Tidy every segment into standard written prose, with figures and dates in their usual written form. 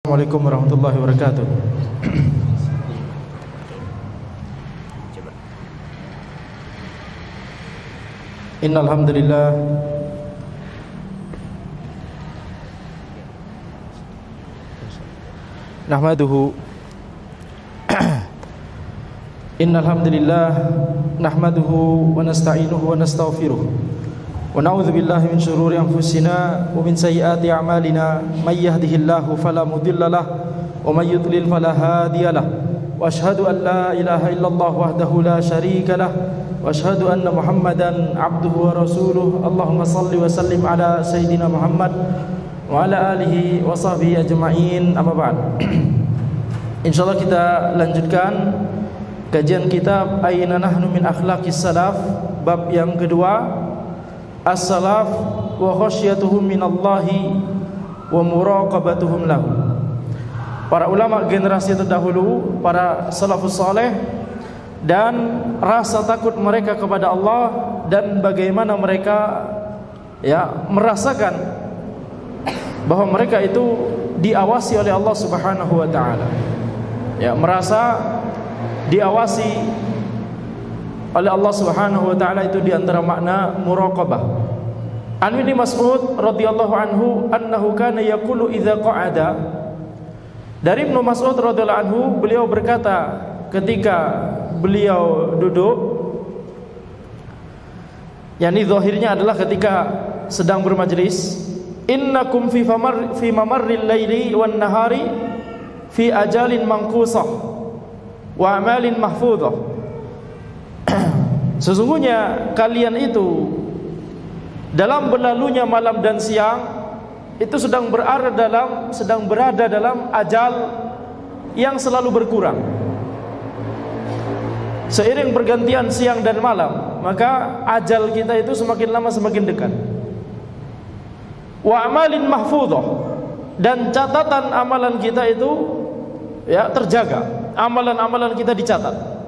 Assalamualaikum warahmatullahi wabarakatuh. Innal hamdalillah nahmaduhu innal hamdalillah nahmaduhu wa nasta'inuhu wa nastaghfiruh wa na'udzu billahi min shururi anfusina wa min sayyiati a'malina may yahdihillahu fala mudilla lahu wa may yudlil fala hadiya lahu wa asyhadu an la ilaha illallah wahdahu la syarika lahu wa asyhadu anna Muhammadan abduhu wa rasuluh. Allahumma salli wa sallim ala sayyidina Muhammad wa ala alihi wa sahbihi ajma'in. Amma ba'd. Insyaallah kita lanjutkan kajian kitab Aina Nahnu min Akhlaqis Salaf, bab yang kedua, As-Salaf wa khasyatuhum minallahi wa muraqabatuhum lahu. Para ulama generasi terdahulu, para salafus saleh, dan rasa takut mereka kepada Allah dan bagaimana mereka merasakan bahwa mereka itu diawasi oleh Allah Subhanahu wa taala. Merasa diawasi oleh Allah Subhanahu wa taala itu di antara makna muraqabah. An Ibnu Mas'ud radhiyallahu anhu annahu kana yaqulu idza qa'ada. Dari Ibnu Mas'ud radhiyallahu anhu, beliau berkata ketika beliau duduk, yakni zahirnya adalah ketika sedang bermajlis, innakum fi mamarril laili wan nahari fi ajalin manqusah wa amalin mahfudhah. Sesungguhnya kalian itu dalam berlalunya malam dan siang itu sedang berada dalam ajal yang selalu berkurang. Seiring pergantian siang dan malam, maka ajal kita itu semakin lama semakin dekat. Wa amalin mahfudhah, dan catatan amalan kita itu terjaga. Amalan-amalan kita dicatat.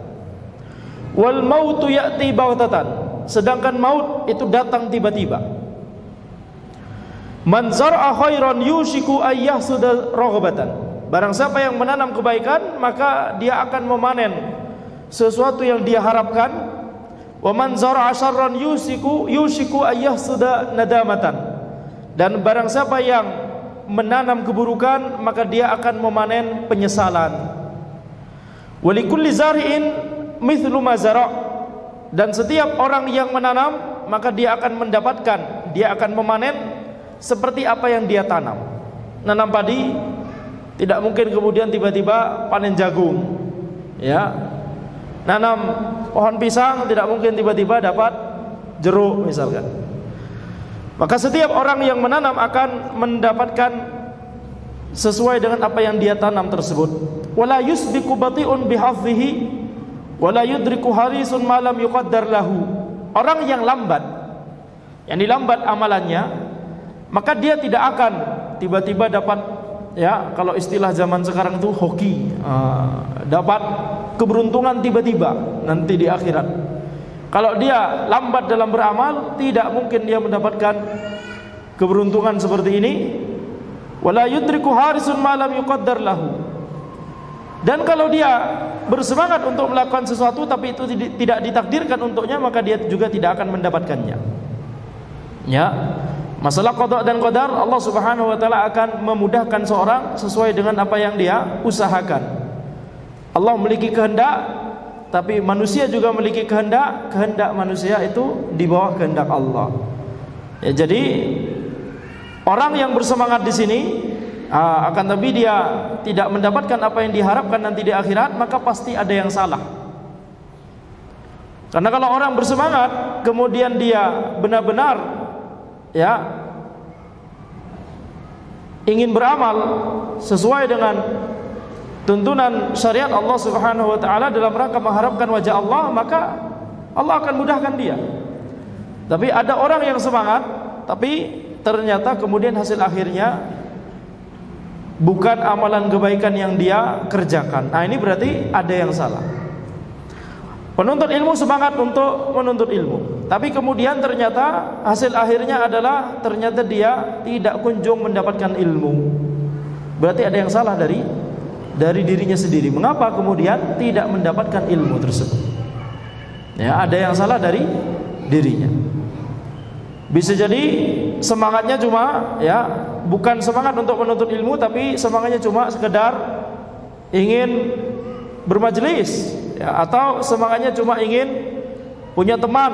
Wal mautu ya'ti baghtatan, sedangkan maut itu datang tiba-tiba. Man zar'a khairan yushiku ayyahsuda raghbatan. Barang siapa yang menanam kebaikan, maka dia akan memanen sesuatu yang dia harapkan. Wa man zar'a syarran yushiku ayyahsuda nadamatan. Dan barang siapa yang menanam keburukan, maka dia akan memanen penyesalan. Wa likulli zari'in mithlu ma zara', dan setiap orang yang menanam maka dia akan mendapatkan, dia akan memanen seperti apa yang dia tanam. Nanam padi tidak mungkin kemudian tiba-tiba panen jagung, nanam pohon pisang tidak mungkin tiba-tiba dapat jeruk misalkan. Maka setiap orang yang menanam akan mendapatkan sesuai dengan apa yang dia tanam tersebut. Wala yusbiqu bati'un bihadhihi wala yudriku harisun ma lam yuqaddar lahu. Orang yang lambat, lambat amalannya, maka dia tidak akan tiba-tiba dapat, kalau istilah zaman sekarang itu hoki, dapat keberuntungan tiba-tiba nanti di akhirat. Kalau dia lambat dalam beramal, tidak mungkin dia mendapatkan keberuntungan seperti ini. Wala yudriku harisun ma lam yuqaddar lahu. Dan kalau dia bersemangat untuk melakukan sesuatu tapi itu tidak ditakdirkan untuknya, maka dia juga tidak akan mendapatkannya. Masalah qada dan qadar, Allah Subhanahu wa taala akan memudahkan seorang sesuai dengan apa yang dia usahakan. Allah memiliki kehendak, tapi manusia juga memiliki kehendak. Kehendak manusia itu di bawah kehendak Allah. Jadi orang yang bersemangat di sini, akan tapi dia tidak mendapatkan apa yang diharapkan nanti di akhirat, maka pasti ada yang salah. Karena kalau orang bersemangat kemudian dia benar-benar ingin beramal sesuai dengan tuntunan syariat Allah Subhanahu wa taala dalam rangka mengharapkan wajah Allah, maka Allah akan mudahkan dia. Tapi ada orang yang semangat tapi ternyata kemudian hasil akhirnya bukan amalan kebaikan yang dia kerjakan. Nah, ini berarti ada yang salah. Penuntut ilmu semangat untuk menuntut ilmu, tapi kemudian ternyata hasil akhirnya adalah ternyata dia tidak kunjung mendapatkan ilmu. berarti ada yang salah dari dirinya sendiri. Mengapa kemudian tidak mendapatkan ilmu tersebut? Ya, ada yang salah dari dirinya. Bisa jadi semangatnya cuma ya bukan semangat untuk menuntut ilmu, tapi semangatnya cuma sekedar ingin bermajelis ya, atau semangatnya cuma ingin punya teman,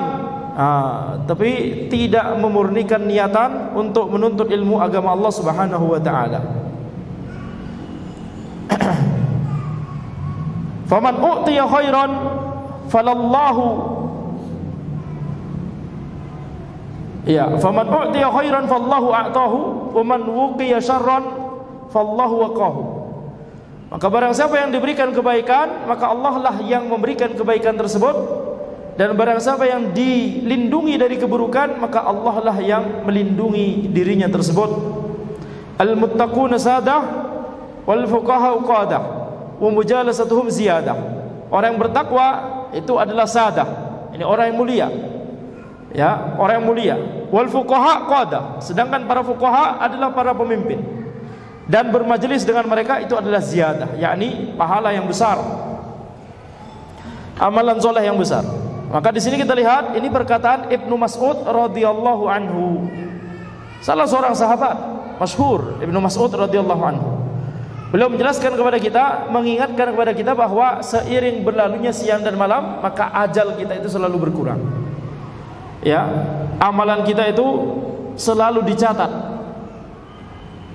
tapi tidak memurnikan niatan untuk menuntut ilmu agama Allah Subhanahu wa taala. Faman u'tiya khairan falallahu faman u'tiya khairan fallahu a'tahu wa man wuqiya syarran fallahu waqahu. Maka barang siapa yang diberikan kebaikan, maka Allah lah yang memberikan kebaikan tersebut, dan barang siapa yang dilindungi dari keburukan, maka Allah lah yang melindungi dirinya tersebut. Al-muttaquna sadah wal fuqaha qadah wa mujalasatuhum ziyadah. Orang yang bertakwa itu adalah sadah, ini orang yang mulia. Ya, orang yang mulia. Wal fuqaha qadah, sedangkan para fuqaha adalah para pemimpin. Dan bermajelis dengan mereka itu adalah ziyadah, yakni pahala yang besar, amalan soleh yang besar. Maka di sini kita lihat ini perkataan Ibnu Mas'ud radhiyallahu anhu, salah seorang sahabat masyhur, Ibnu Mas'ud radhiyallahu anhu. Beliau menjelaskan kepada kita, mengingatkan kepada kita bahwa seiring berlalunya siang dan malam, maka ajal kita itu selalu berkurang. Ya, amalan kita itu selalu dicatat.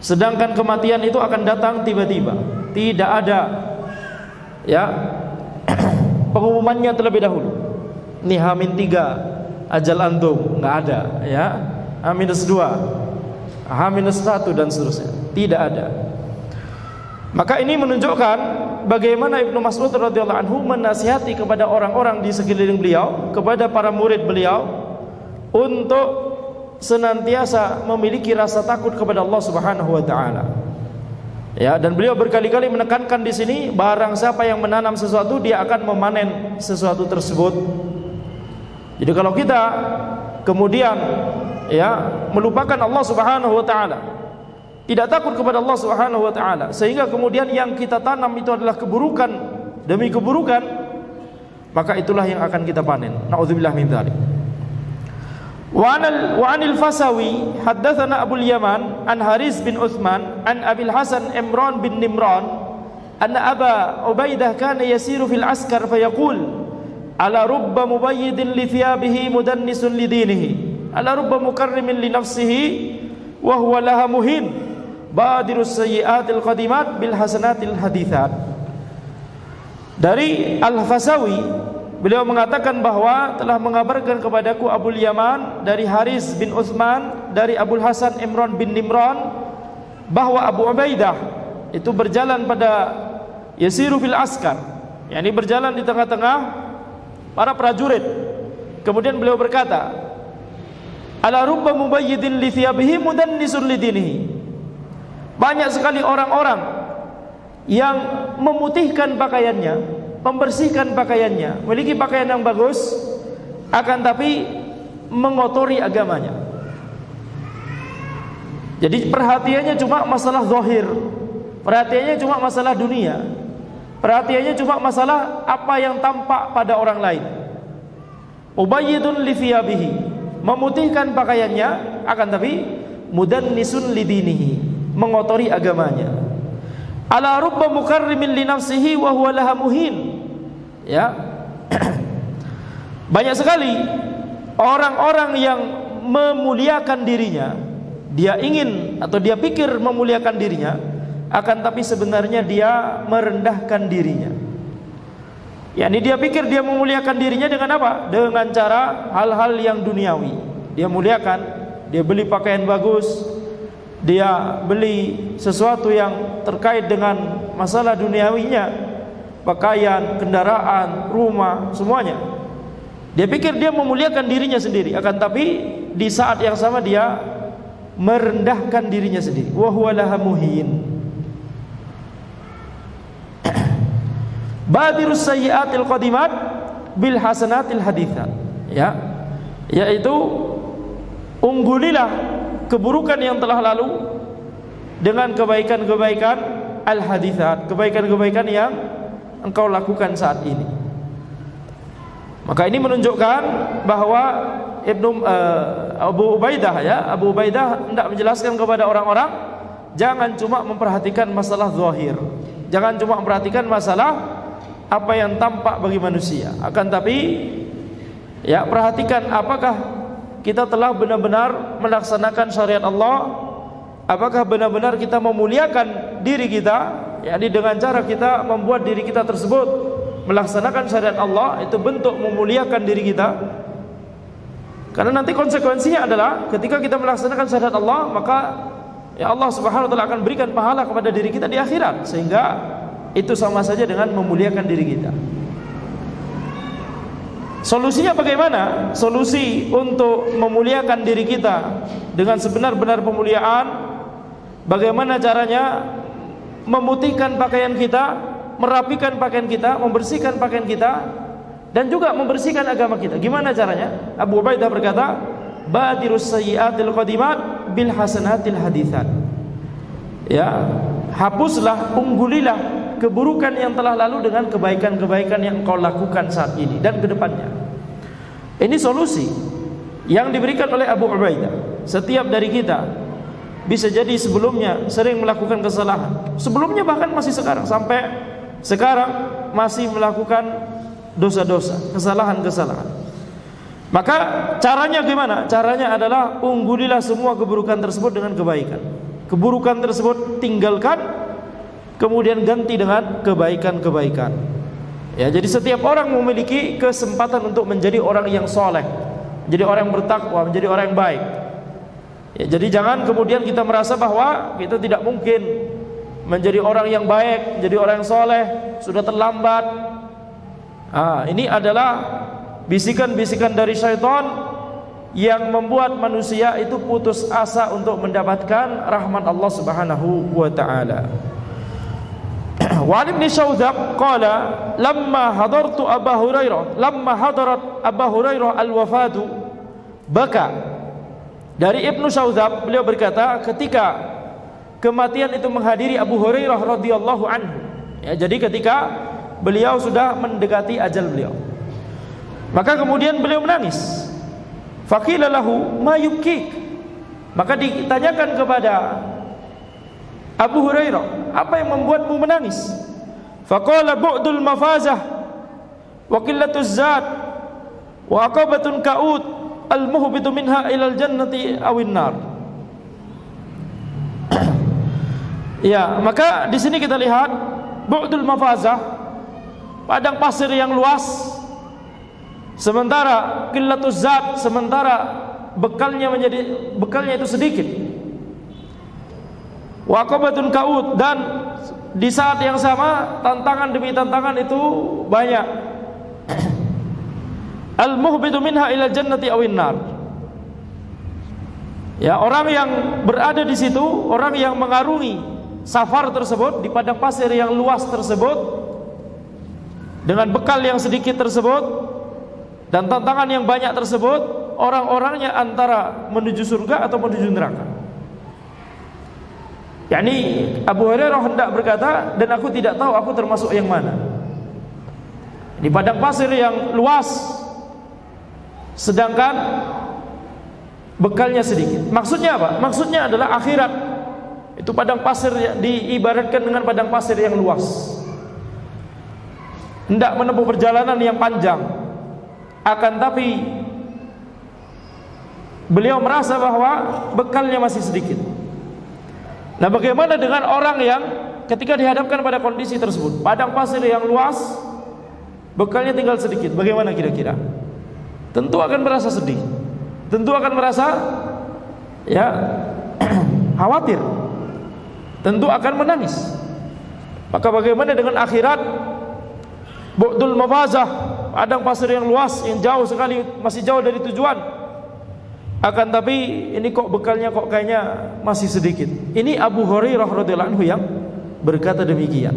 Sedangkan kematian itu akan datang tiba-tiba. Tidak ada ya pengumumannya terlebih dahulu. Ini H-3 ajal antum, enggak ada ya. H-2, H-1 dan seterusnya. Tidak ada. Maka ini menunjukkan bagaimana Ibnu Mas'ud radhiyallahu anhu menasihati kepada orang-orang di sekeliling beliau, kepada para murid beliau, untuk senantiasa memiliki rasa takut kepada Allah Subhanahu wa taala. Ya, dan beliau berkali-kali menekankan di sini, barang siapa yang menanam sesuatu, dia akan memanen sesuatu tersebut. Jadi kalau kita kemudian ya melupakan Allah Subhanahu wa taala, tidak takut kepada Allah Subhanahu wa taala, sehingga kemudian yang kita tanam itu adalah keburukan demi keburukan, maka itulah yang akan kita panen. Nauzubillah min dzalik. Wa anil Fasawi haddatsana Abul Yaman an Haris bin Utsman an Abil Hasan Imran bin Nimran anna Aba Ubaidah kana yasiru fil askar fayaqul ala rubba mubayyidin li thiyabihi mudannisun li dinihi ala rubba mukarrimin li nafsihi wa huwa laha muhin badirus sayyiatil qadimat bil hasanatil hadithat. Dari Al-Fasawi beliau mengatakan bahwa telah mengabarkan kepadaku Abul Yaman dari Haris bin Utsman dari Abul Hasan Imran bin Nimran bahwa Abu Ubaidah itu berjalan pada yasiru fil askar, yakni berjalan di tengah-tengah para prajurit. Kemudian beliau berkata, ala rubba mubayyidin li thiyabihi mudannisun li dinihi. Banyak sekali orang-orang yang memutihkan pakaiannya, membersihkan pakaiannya, memiliki pakaian yang bagus, akan tapi mengotori agamanya. Jadi perhatiannya cuma masalah zahir, perhatiannya cuma masalah dunia, perhatiannya cuma masalah apa yang tampak pada orang lain. Ubayyidun li thiyabihi, memutihkan pakaiannya, akan tapi mudannisun li dinihi, mengotori agamanya. Ala rubba mukarrimin li nafsihi wa huwa laha muhin. Ya. Banyak sekali orang-orang yang memuliakan dirinya, dia ingin atau dia pikir memuliakan dirinya, akan tapi sebenarnya dia merendahkan dirinya. yakni dia pikir dia memuliakan dirinya dengan apa? Dengan cara hal-hal yang duniawi. Dia muliakan, dia beli pakaian bagus, dia beli sesuatu yang terkait dengan masalah duniawinya, pakaian, kendaraan, rumah, semuanya. Dia pikir dia memuliakan dirinya sendiri, akan tapi di saat yang sama dia merendahkan dirinya sendiri. Wa huwa laha muhin. Badirus sayyiatil qadimat bil hasanatil hadithat. Ya, yaitu unggulilah keburukan yang telah lalu dengan kebaikan-kebaikan al-hadithat, kebaikan-kebaikan yang engkau lakukan saat ini. Maka ini menunjukkan bahwa Abu Ubaidah hendak menjelaskan kepada orang-orang, jangan cuma memperhatikan masalah zahir, jangan cuma memperhatikan masalah apa yang tampak bagi manusia, akan tapi ya perhatikan apakah kita telah benar-benar melaksanakan syariat Allah, apakah benar-benar kita memuliakan diri kita, yakni dengan cara kita membuat diri kita tersebut melaksanakan syariat Allah, itu bentuk memuliakan diri kita. Karena nanti konsekuensinya adalah ketika kita melaksanakan syariat Allah, maka ya Allah Subhanahu wa taala akan berikan pahala kepada diri kita di akhirat, sehingga itu sama saja dengan memuliakan diri kita. Solusinya bagaimana? Solusi untuk memuliakan diri kita dengan sebenar-benar pemuliaan, bagaimana caranya? Memutihkan pakaian kita, merapikan pakaian kita, membersihkan pakaian kita, dan juga membersihkan agama kita. Gimana caranya? Abu Ubaidah berkata, badirus sayyiatil qadimat bil hasanatil hadithat. Ya, hapuslah, unggulilah keburukan yang telah lalu dengan kebaikan-kebaikan yang engkau lakukan saat ini dan ke depannya. Ini solusi yang diberikan oleh Abu Ubaidah. Setiap dari kita bisa jadi sebelumnya sering melakukan kesalahan, sebelumnya bahkan masih sekarang, sampai sekarang masih melakukan dosa-dosa, kesalahan-kesalahan. Maka caranya gimana? Caranya adalah unggulilah semua keburukan tersebut dengan kebaikan. Keburukan tersebut tinggalkan, kemudian ganti dengan kebaikan-kebaikan. Ya, jadi setiap orang memiliki kesempatan untuk menjadi orang yang soleh, menjadi orang yang bertakwa, menjadi orang yang baik. Ya, jadi jangan kemudian kita merasa bahwa kita tidak mungkin menjadi orang yang baik, menjadi orang yang soleh, sudah terlambat. Ini adalah bisikan-bisikan dari syaitan yang membuat manusia itu putus asa untuk mendapatkan rahmat Allah Subhanahu wa taala. Wa Ibnu Syaudzab qala lamma hadarat Abu Hurairah al-wafatu baka. Dari Ibnu Syaudzab, beliau berkata ketika kematian itu menghadiri Abu Hurairah radhiyallahu anhu, ya, jadi ketika beliau sudah mendekati ajal beliau, maka kemudian beliau menangis. Faqila lahu ma yubkik, maka ditanyakan kepada Abu Hurairah, apa yang membuatmu menangis? Faqala bu'dul mafazah wa qillatuz zat wa aqabatun ka'ud al-muhbitu minha ilal jannati awin nar. Ya, maka di sini kita lihat bu'dul mafazah, padang pasir yang luas, sementara qillatuz zat, sementara bekalnya itu sedikit. Wa aqabatun ka'ud, dan di saat yang sama tantangan demi tantangan itu banyak. Al-muhbitu minha ilal jannati awin nar. Ya, orang yang berada di situ, orang yang mengarungi safar tersebut di padang pasir yang luas tersebut dengan bekal yang sedikit tersebut dan tantangan yang banyak tersebut, orang-orangnya antara menuju surga atau menuju neraka. Yani Abu Hurairah hendak berkata, dan aku tidak tahu aku termasuk yang mana. Di padang pasir yang luas, sedangkan bekalnya sedikit. Maksudnya apa? Maksudnya adalah akhirat. Itu padang pasir diibaratkan dengan padang pasir yang luas. Hendak menempuh perjalanan yang panjang, akan tapi beliau merasa bahwa bekalnya masih sedikit. Nah, bagaimana dengan orang yang ketika dihadapkan pada kondisi tersebut, padang pasir yang luas, bekalnya tinggal sedikit, bagaimana kira-kira? Tentu akan merasa sedih, tentu akan merasa ya khawatir, tentu akan menangis. Maka bagaimana dengan akhirat? Bu'dul mafazah, padang pasir yang luas, yang jauh sekali, masih jauh dari tujuan. Akan tapi ini kok bekalnya kok kayaknya masih sedikit. Ini Abu Hurairah radhiyallahu anhu yang berkata demikian.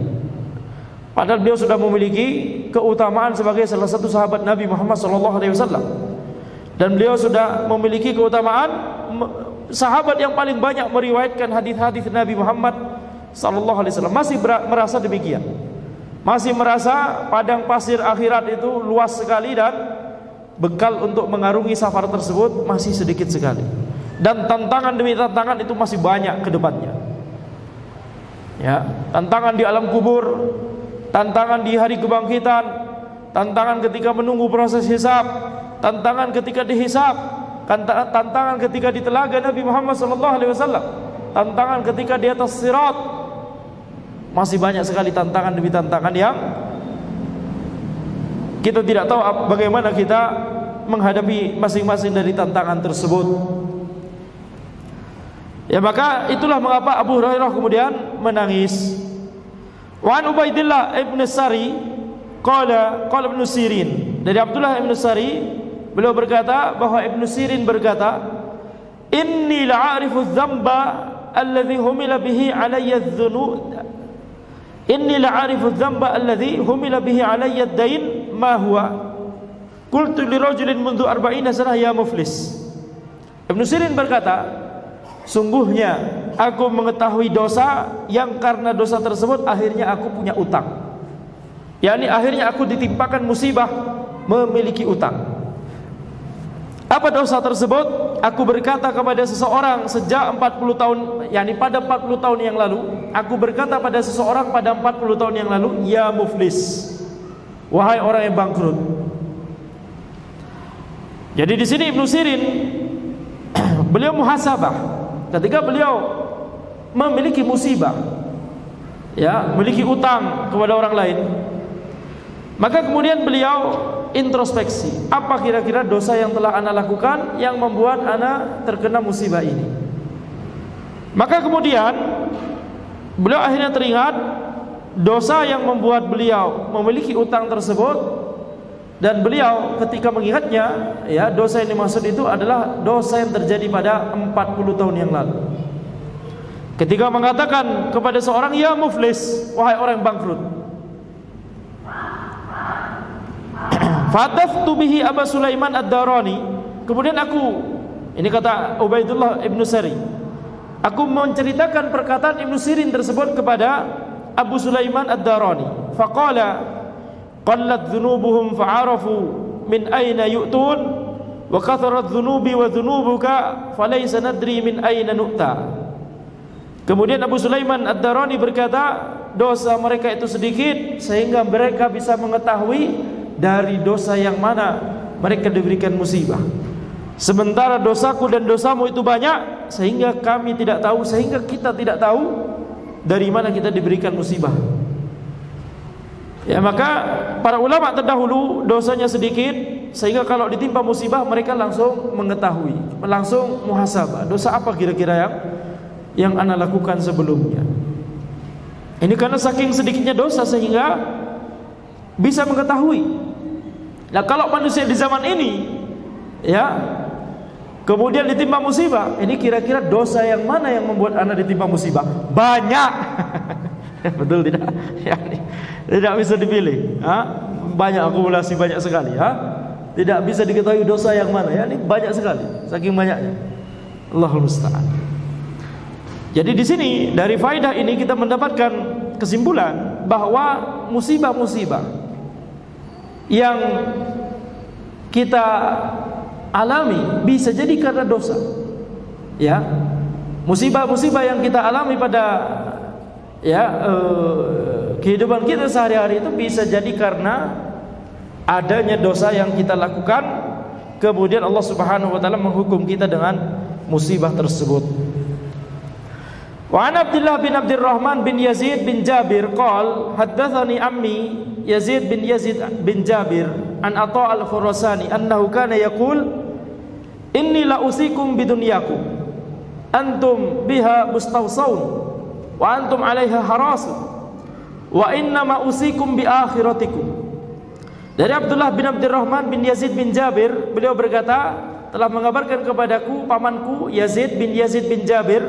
Padahal beliau sudah memiliki keutamaan sebagai salah satu sahabat Nabi Muhammad SAW, dan beliau sudah memiliki keutamaan sahabat yang paling banyak meriwayatkan hadis-hadis Nabi Muhammad sallallahu alaihi wasallam masih merasa demikian. Masih merasa padang pasir akhirat itu luas sekali dan bekal untuk mengarungi safar tersebut masih sedikit sekali. Dan tantangan demi tantangan itu masih banyak ke depannya. Ya, tantangan di alam kubur, tantangan di hari kebangkitan, tantangan ketika menunggu proses hisab, tantangan ketika dihisab, tantangan ketika di telaga Nabi Muhammad SAW, tantangan ketika di atas sirat. Masih banyak sekali tantangan demi tantangan yang kita tidak tahu bagaimana kita menghadapi masing-masing dari tantangan tersebut. Ya, maka itulah mengapa Abu Hurairah kemudian menangis. Wa an Ubaidillah ibn Sari qala Ibn Sirin, dari Abdullah ibn Sari, beliau berkata bahwa Ibn Sirin berkata, inni la'arifu dzamba alladhi humila bihi alayya adh-dhunub, inni la'arifu dzamba alladhi humila bihi alayya ad-dain ma huwa, qultu li rajulin mundu 40 sanah ya muflis. Ibn Sirin berkata, sungguhnya aku mengetahui dosa yang karena dosa tersebut akhirnya aku punya utang. yakni akhirnya aku ditimpakan musibah memiliki utang. Apa dosa tersebut? Aku berkata kepada seseorang sejak 40 tahun, yakni pada 40 tahun yang lalu, aku berkata pada seseorang pada 40 tahun yang lalu, ya muflis, wahai orang yang bangkrut. Jadi di sini Ibnu Sirin beliau muhasabah ketika beliau memiliki musibah, ya, memiliki utang kepada orang lain. Maka kemudian beliau introspeksi, apa kira-kira dosa yang telah ana lakukan yang membuat ana terkena musibah ini. Maka kemudian beliau akhirnya teringat dosa yang membuat beliau memiliki utang tersebut. Dan beliau ketika mengingatnya, ya, dosa yang dimaksud itu adalah dosa yang terjadi pada 40 tahun yang lalu. Ketika mengatakan kepada seorang, ya muflis, wahai orang yang bangkrut. Fadaftu bihi Abu Sulaiman ad-Darani. Kemudian aku, ini kata Ubaidullah ibn Sari, aku menceritakan perkataan Ibn Sirin tersebut kepada Abu Sulaiman ad-Darani. Faqala qallat dhunubuhum fa'arafu min ayna yu'tun wa katharat dhunubi wa dhunubuka falaysa nadri min ayna nu'ta. Kemudian Abu Sulaiman ad-Darani berkata, dosa mereka itu sedikit sehingga mereka bisa mengetahui dari dosa yang mana mereka diberikan musibah, sementara dosaku dan dosamu itu banyak sehingga kami tidak tahu, sehingga kita tidak tahu dari mana kita diberikan musibah. Ya, maka para ulama terdahulu dosanya sedikit sehingga kalau ditimpa musibah mereka langsung mengetahui, langsung muhasabah, dosa apa kira-kira yang ana lakukan sebelumnya. Ini karena saking sedikitnya dosa sehingga bisa mengetahui. Nah, kalau manusia di zaman ini, ya, kemudian ditimpa musibah, ini kira-kira dosa yang mana yang membuat ana ditimpa musibah? Banyak. Betul tidak? Ya, tidak bisa dipilih. Banyak akumulasi, banyak sekali. Tidak bisa diketahui dosa yang mana. Ya, ini banyak sekali, saking banyaknya. Allahul musta'an. Jadi di sini dari faedah ini kita mendapatkan kesimpulan bahwa musibah-musibah yang kita alami bisa jadi karena dosa. Ya, musibah-musibah yang kita alami pada kehidupan kita sehari-hari itu bisa jadi karena adanya dosa yang kita lakukan, kemudian Allah Subhanahu wa taala menghukum kita dengan musibah tersebut. Wa an Abdullah bin Abdurrahman bin Yazid bin Jabir qala haddatsani ammi Yazid bin Jabir an Atha al-Khurasani annahu kana yaqul inni la usikum bidunyakum antum biha mustawsaun wa antum 'alaiha harasun wa innama usikum bi akhiratikum. Dari Abdullah bin Abdurrahman bin Yazid bin Jabir, beliau berkata, telah mengabarkan kepadaku pamanku Yazid bin Jabir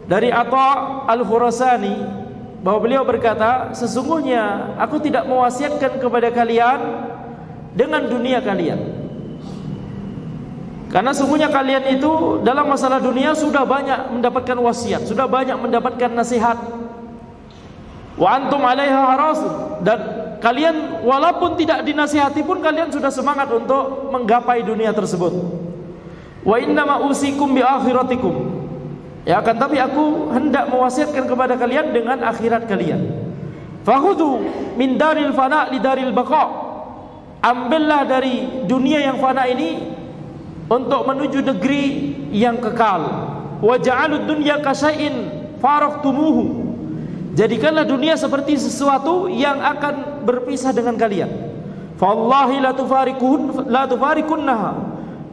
dari Atha al-Khurasani bahwa beliau berkata, sesungguhnya aku tidak mewasiatkan kepada kalian dengan dunia kalian. Karena sungguhnya kalian itu dalam masalah dunia sudah banyak mendapatkan wasiat, sudah banyak mendapatkan nasihat Wa antum 'alaiha harasun, dan kalian walaupun tidak dinasihati pun kalian sudah semangat untuk menggapai dunia tersebut. Wa innama usikum bi akhiratikum, ya akan tapi aku hendak mewasiatkan kepada kalian dengan akhirat kalian. Fakhudhu min daril fana li daril baqa, ambillah dari dunia yang fana ini untuk menuju negeri yang kekal. Wa ja'alud dunya kasyai'in faraktumuhu, jadikanlah dunia seperti sesuatu yang akan berpisah dengan kalian. Fallahi la tufarikunnaha,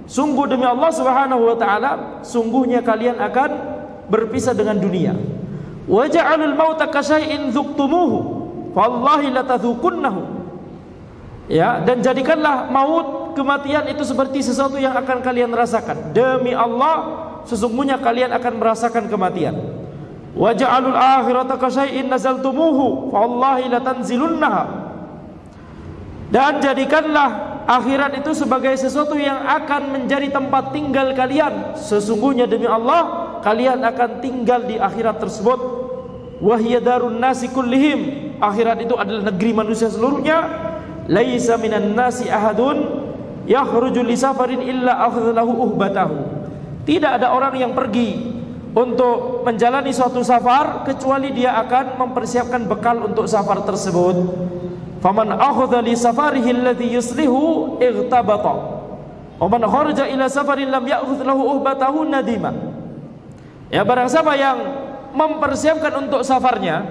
sungguh demi Allah Subhanahu wa taala, sungguhnya kalian akan berpisah dengan dunia. Wa ja'alul mauta kasyai'in dzuqtumuhu, fallahi la tadzuqunnahu, ya, dan jadikanlah maut, kematian itu seperti sesuatu yang akan kalian rasakan. Demi Allah, sesungguhnya kalian akan merasakan kematian. Wa ja'alul akhirata kasyai'in nazaltumuhu, fallahi la tanzilunnaha, dan jadikanlah akhirat itu sebagai sesuatu yang akan menjadi tempat tinggal kalian. Sesungguhnya demi Allah, kalian akan tinggal di akhirat tersebut. Wahya darun nasi kullihim, akhirat itu adalah negeri manusia seluruhnya. Laisa minan nasi ahadun yakhruju li safarin illa akhadhahu uhbatahu, tidak ada orang yang pergi untuk menjalani suatu safar kecuali dia akan mempersiapkan bekal untuk safar tersebut. Faman akhadha li safarihi alladhi yuslihu igtabata, wa man kharaja ila safarin lam ya'khudh lahu uhbatahu nadima. Ya, barang siapa yang mempersiapkan untuk safarnya,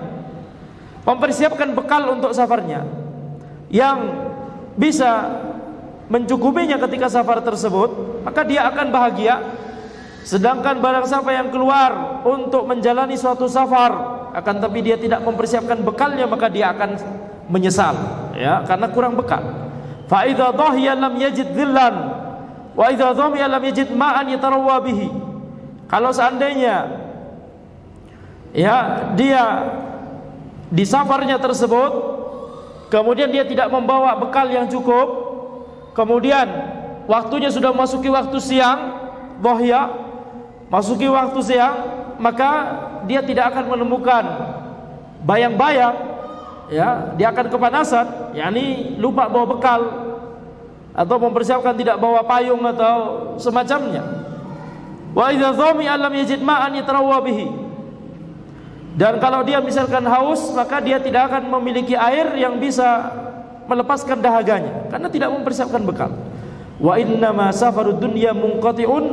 mempersiapkan bekal untuk safarnya yang bisa mencukupinya ketika safar tersebut, maka dia akan bahagia. Sedangkan barang siapa yang keluar untuk menjalani suatu safar akan tapi dia tidak mempersiapkan bekalnya, maka dia akan menyesal, ya, karena kurang bekal. Fa idza dhahiya lam yajid dhillan wa idza dhamiya lam yajid ma'an yatarawwa bihi. Kalau seandainya, ya, dia di safarnya tersebut kemudian dia tidak membawa bekal yang cukup, kemudian waktunya sudah masuki waktu siang, dhahya, masuki waktu siang, maka dia tidak akan menemukan bayang-bayang, ya, dia akan kepanasan, yakni lupa bawa bekal atau mempersiapkan tidak bawa payung atau semacamnya. Wa idza dhami'a lam yajid ma'an yatarawwa bihi, dan kalau dia misalkan haus, maka dia tidak akan memiliki air yang bisa melepaskan dahaganya karena tidak mempersiapkan bekal. Wa innama safarud dunya munqati'un,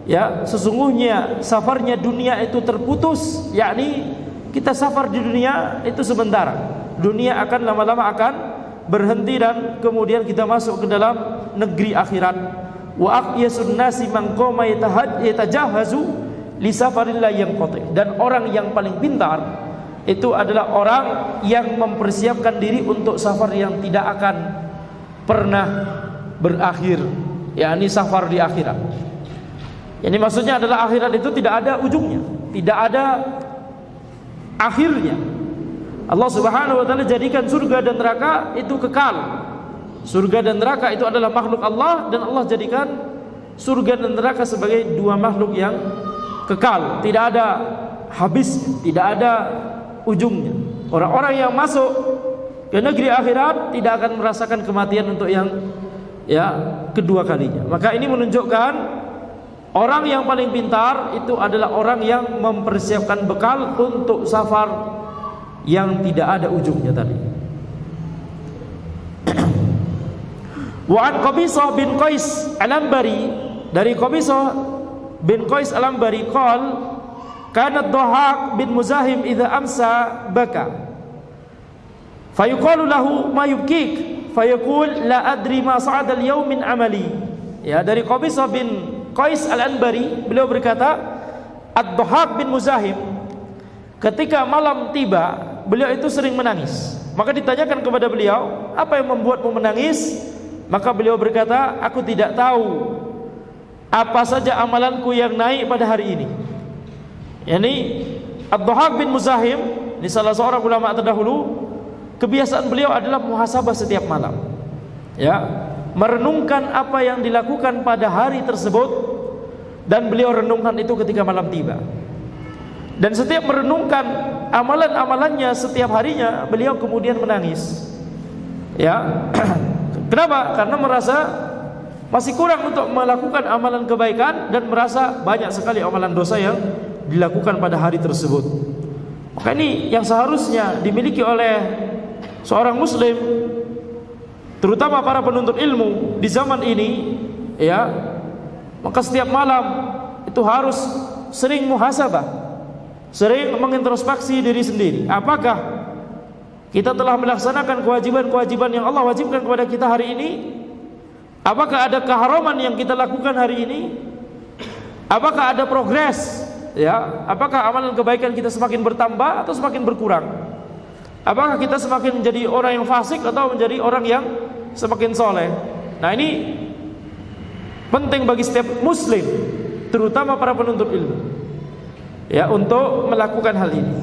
ya, sesungguhnya safarnya dunia itu terputus, yakni kita safar di dunia itu sebentar, dunia akan lama-lama akan berhenti dan kemudian kita masuk ke dalam negeri akhirat. Wa aqyasun nasi man qama yatajahazu li safaril la yanqati, dan orang yang paling pintar itu adalah orang yang mempersiapkan diri untuk safar yang tidak akan pernah berakhir, yakni safar di akhirat. Ini maksudnya adalah akhirat itu tidak ada ujungnya, tidak ada akhirnya. Allah Subhanahu wa taala jadikan surga dan neraka itu kekal. Surga dan neraka itu adalah makhluk Allah, dan Allah jadikan surga dan neraka sebagai dua makhluk yang kekal, tidak ada habis, tidak ada ujungnya. Orang-orang yang masuk ke negeri akhirat tidak akan merasakan kematian untuk yang, ya, kedua kalinya. Maka ini menunjukkan orang yang paling pintar itu adalah orang yang mempersiapkan bekal untuk safar yang tidak ada ujungnya tadi. Wa an Qabisah bin Qais Al-Anbari, dari Qabisah bin Qais Al-Anbari qol kana Dhahak bin Muzahim idza amsa baka fayuqalu lahu ma yubkik fayaqul la adri ma sa'ada al-yawm min amali. Ya, dari Qabisah bin Qais Al-Anbari, beliau berkata, Ad-Dhahak bin Muzahim ketika malam tiba, beliau itu sering menangis. Maka ditanyakan kepada beliau, apa yang membuatmu menangis? Maka beliau berkata, aku tidak tahu apa saja amalanku yang naik pada hari ini. Yani Ad-Dhahak bin Muzahim, ini salah seorang ulama terdahulu, kebiasaan beliau adalah muhasabah setiap malam, ya, merenungkan apa yang dilakukan pada hari tersebut, dan beliau renungkan itu ketika malam tiba. Dan setiap merenungkan amalan-amalannya setiap harinya, beliau kemudian menangis. Ya. Kenapa? Karena merasa masih kurang untuk melakukan amalan kebaikan dan merasa banyak sekali amalan dosa yang dilakukan pada hari tersebut. Maka ini yang seharusnya dimiliki oleh seorang muslim, terutama para penuntut ilmu di zaman ini, ya. Maka setiap malam itu harus sering muhasabah, sering mengintrospeksi diri sendiri. Apakah kita telah melaksanakan kewajiban-kewajiban yang Allah wajibkan kepada kita hari ini? Apakah ada keharaman yang kita lakukan hari ini? Apakah ada progres? Ya, apakah amalan kebaikan kita semakin bertambah atau semakin berkurang? Apakah kita semakin menjadi orang yang fasik atau menjadi orang yang semakin soleh? Nah, ini penting bagi setiap muslim, terutama para penuntut ilmu, ya, untuk melakukan hal ini.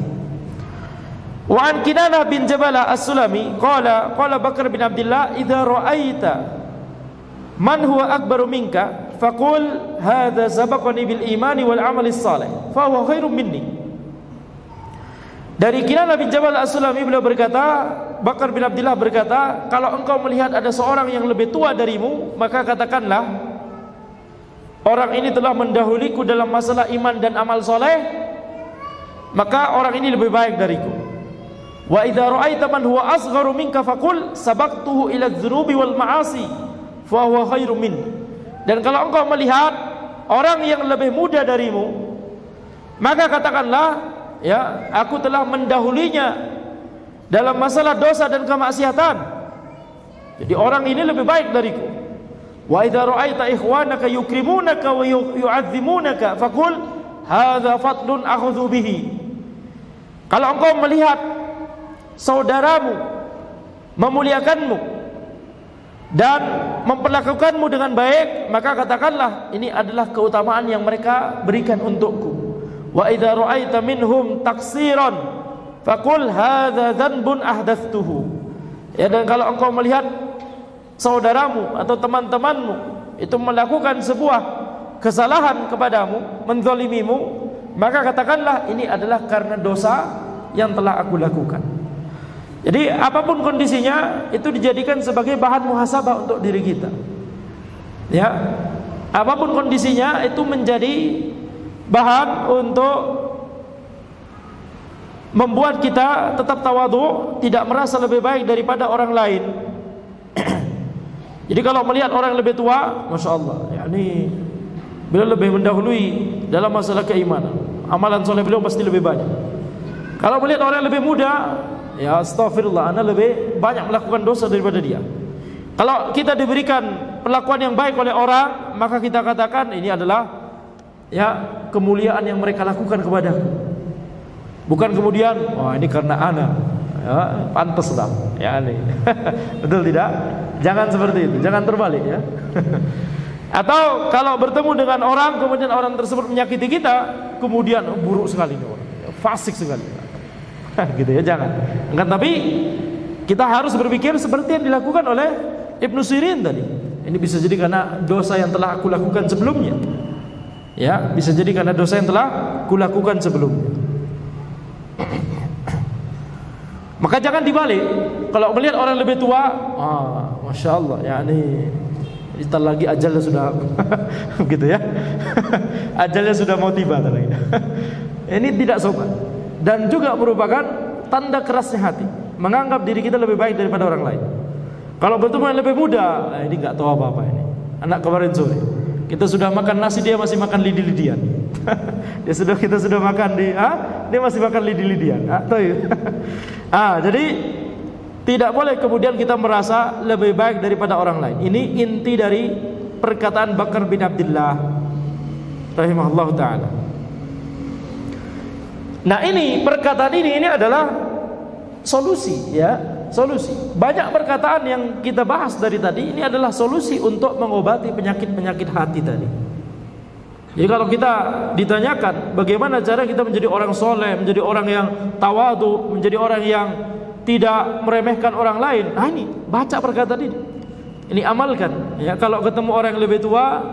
Wa an Kinanah bin Jabalah As-Sulami qala Bakar bin Abdullah idza ra'aita man huwa akbaru minka faqul hadza sabaqani bil imani wal amali salih fa huwa khairum minni. Dari Kinanah bin Jabal As-Sulami beliau berkata, Bakar bin Abdullah berkata, kalau engkau melihat ada seorang yang lebih tua darimu, maka katakanlah orang ini telah mendahuliku dalam masalah iman dan amal soleh, maka orang ini lebih baik dariku. Wa idza ra'aita man huwa asgharu minka faqul sabaqtuhu ila adz-dzunubi wal ma'asi fa huwa khairum min. Dan kalau engkau melihat orang yang lebih muda darimu, maka katakanlah, ya, aku telah mendahulinya dalam masalah dosa dan kemaksiatan. Jadi orang ini lebih baik dariku. Wa idza ra'aita ikhwanaka yukrimunaka wa yu'azzimunaka faqul hadza fadlun akhudhu bihi. Kalau engkau melihat saudaramu memuliakanmu dan memperlakukanmu dengan baik, maka katakanlah ini adalah keutamaan yang mereka berikan untukku. Wa idza ra'aita minhum taksiran faqul hadza dzanbun ahdathtuhu. Ya, dan kalau engkau melihat saudaramu atau teman-temanmu itu melakukan sebuah kesalahan kepadamu, menzalimimu, maka katakanlah ini adalah karena dosa yang telah aku lakukan. Jadi apapun kondisinya itu dijadikan sebagai bahan muhasabah untuk diri kita. Ya, apapun kondisinya itu menjadi bahan untuk membuat kita tetap tawadhu, tidak merasa lebih baik daripada orang lain. Jadi kalau melihat orang lebih tua, masya Allah, yakni beliau lebih mendahului dalam masalah keimanan, amalan soleh beliau pasti lebih banyak. Kalau melihat orang yang lebih muda, ya astagfirullah, anda lebih banyak melakukan dosa daripada dia. Kalau kita diberikan perlakuan yang baik oleh orang, maka kita katakan ini adalah, ya, kemuliaan yang mereka lakukan kepadaku. Bukan kemudian, oh ini karena ana, ya, pantas lah, ya ini. Betul tidak? Jangan seperti itu, jangan terbalik, ya. Atau kalau bertemu dengan orang, kemudian orang tersebut menyakiti kita, kemudian buruk sekali ini orang, fasik sekali. Gitu ya, jangan. Enggak, tapi kita harus berpikir seperti yang dilakukan oleh Ibnu Sirin tadi. Ini bisa jadi karena dosa yang telah aku lakukan sebelumnya. Ya, bisa jadi karena dosa yang telah aku lakukan sebelumnya. Maka jangan dibalik. Kalau melihat orang lebih tua, masya Allah, ya ini kita lagi ajalnya sudah gitu ya. Ajalnya sudah mau tiba lagi. Ini tidak sopan. Dan juga merupakan tanda kerasnya hati, menganggap diri kita lebih baik daripada orang lain. Kalau bertemu yang lebih muda, ini nggak tahu apa-apa ini. Anak kemarin sore kita sudah makan nasi, dia masih makan lidi-lidian. Kita sudah makan dia masih makan lidi-lidian. Jadi tidak boleh kemudian kita merasa lebih baik daripada orang lain. Ini inti dari perkataan Bakar bin Abdullah rahimahullah taala. Nah, ini perkataan ini adalah solusi, ya, solusi. Banyak perkataan yang kita bahas dari tadi ini adalah solusi untuk mengobati penyakit-penyakit hati tadi. Jadi kalau kita ditanyakan bagaimana cara kita menjadi orang soleh, menjadi orang yang tawadhu, menjadi orang yang tidak meremehkan orang lain, nah ini baca perkataan ini amalkan. Ya, kalau ketemu orang yang lebih tua,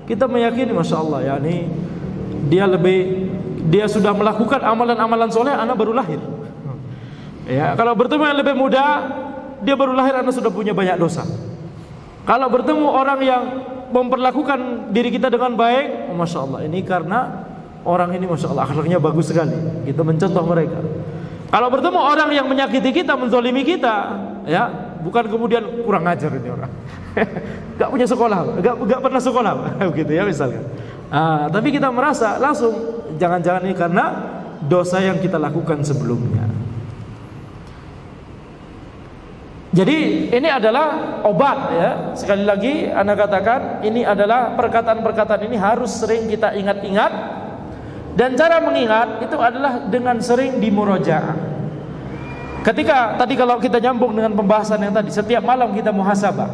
kita meyakini, masya Allah, ya ini dia lebih dia sudah melakukan amalan-amalan soleh, anak baru lahir. Ya, kalau bertemu yang lebih muda, dia baru lahir, anak sudah punya banyak dosa. Kalau bertemu orang yang memperlakukan diri kita dengan baik, masya Allah, ini karena orang ini masya Allah akhlaknya bagus sekali, kita mencontoh mereka. Kalau bertemu orang yang menyakiti kita, menzalimi kita, ya, bukan kemudian kurang ajar ini orang, gak punya sekolah, gak pernah sekolah, begitu ya misalkan. Tapi kita merasa langsung, jangan-jangan ini karena dosa yang kita lakukan sebelumnya. Jadi ini adalah obat, ya. Sekali lagi Anda katakan, ini adalah perkataan-perkataan ini harus sering kita ingat-ingat. Dan cara mengingat itu adalah dengan sering dimurojaah. Ketika tadi kalau kita nyambung dengan pembahasan yang tadi, setiap malam kita muhasabah,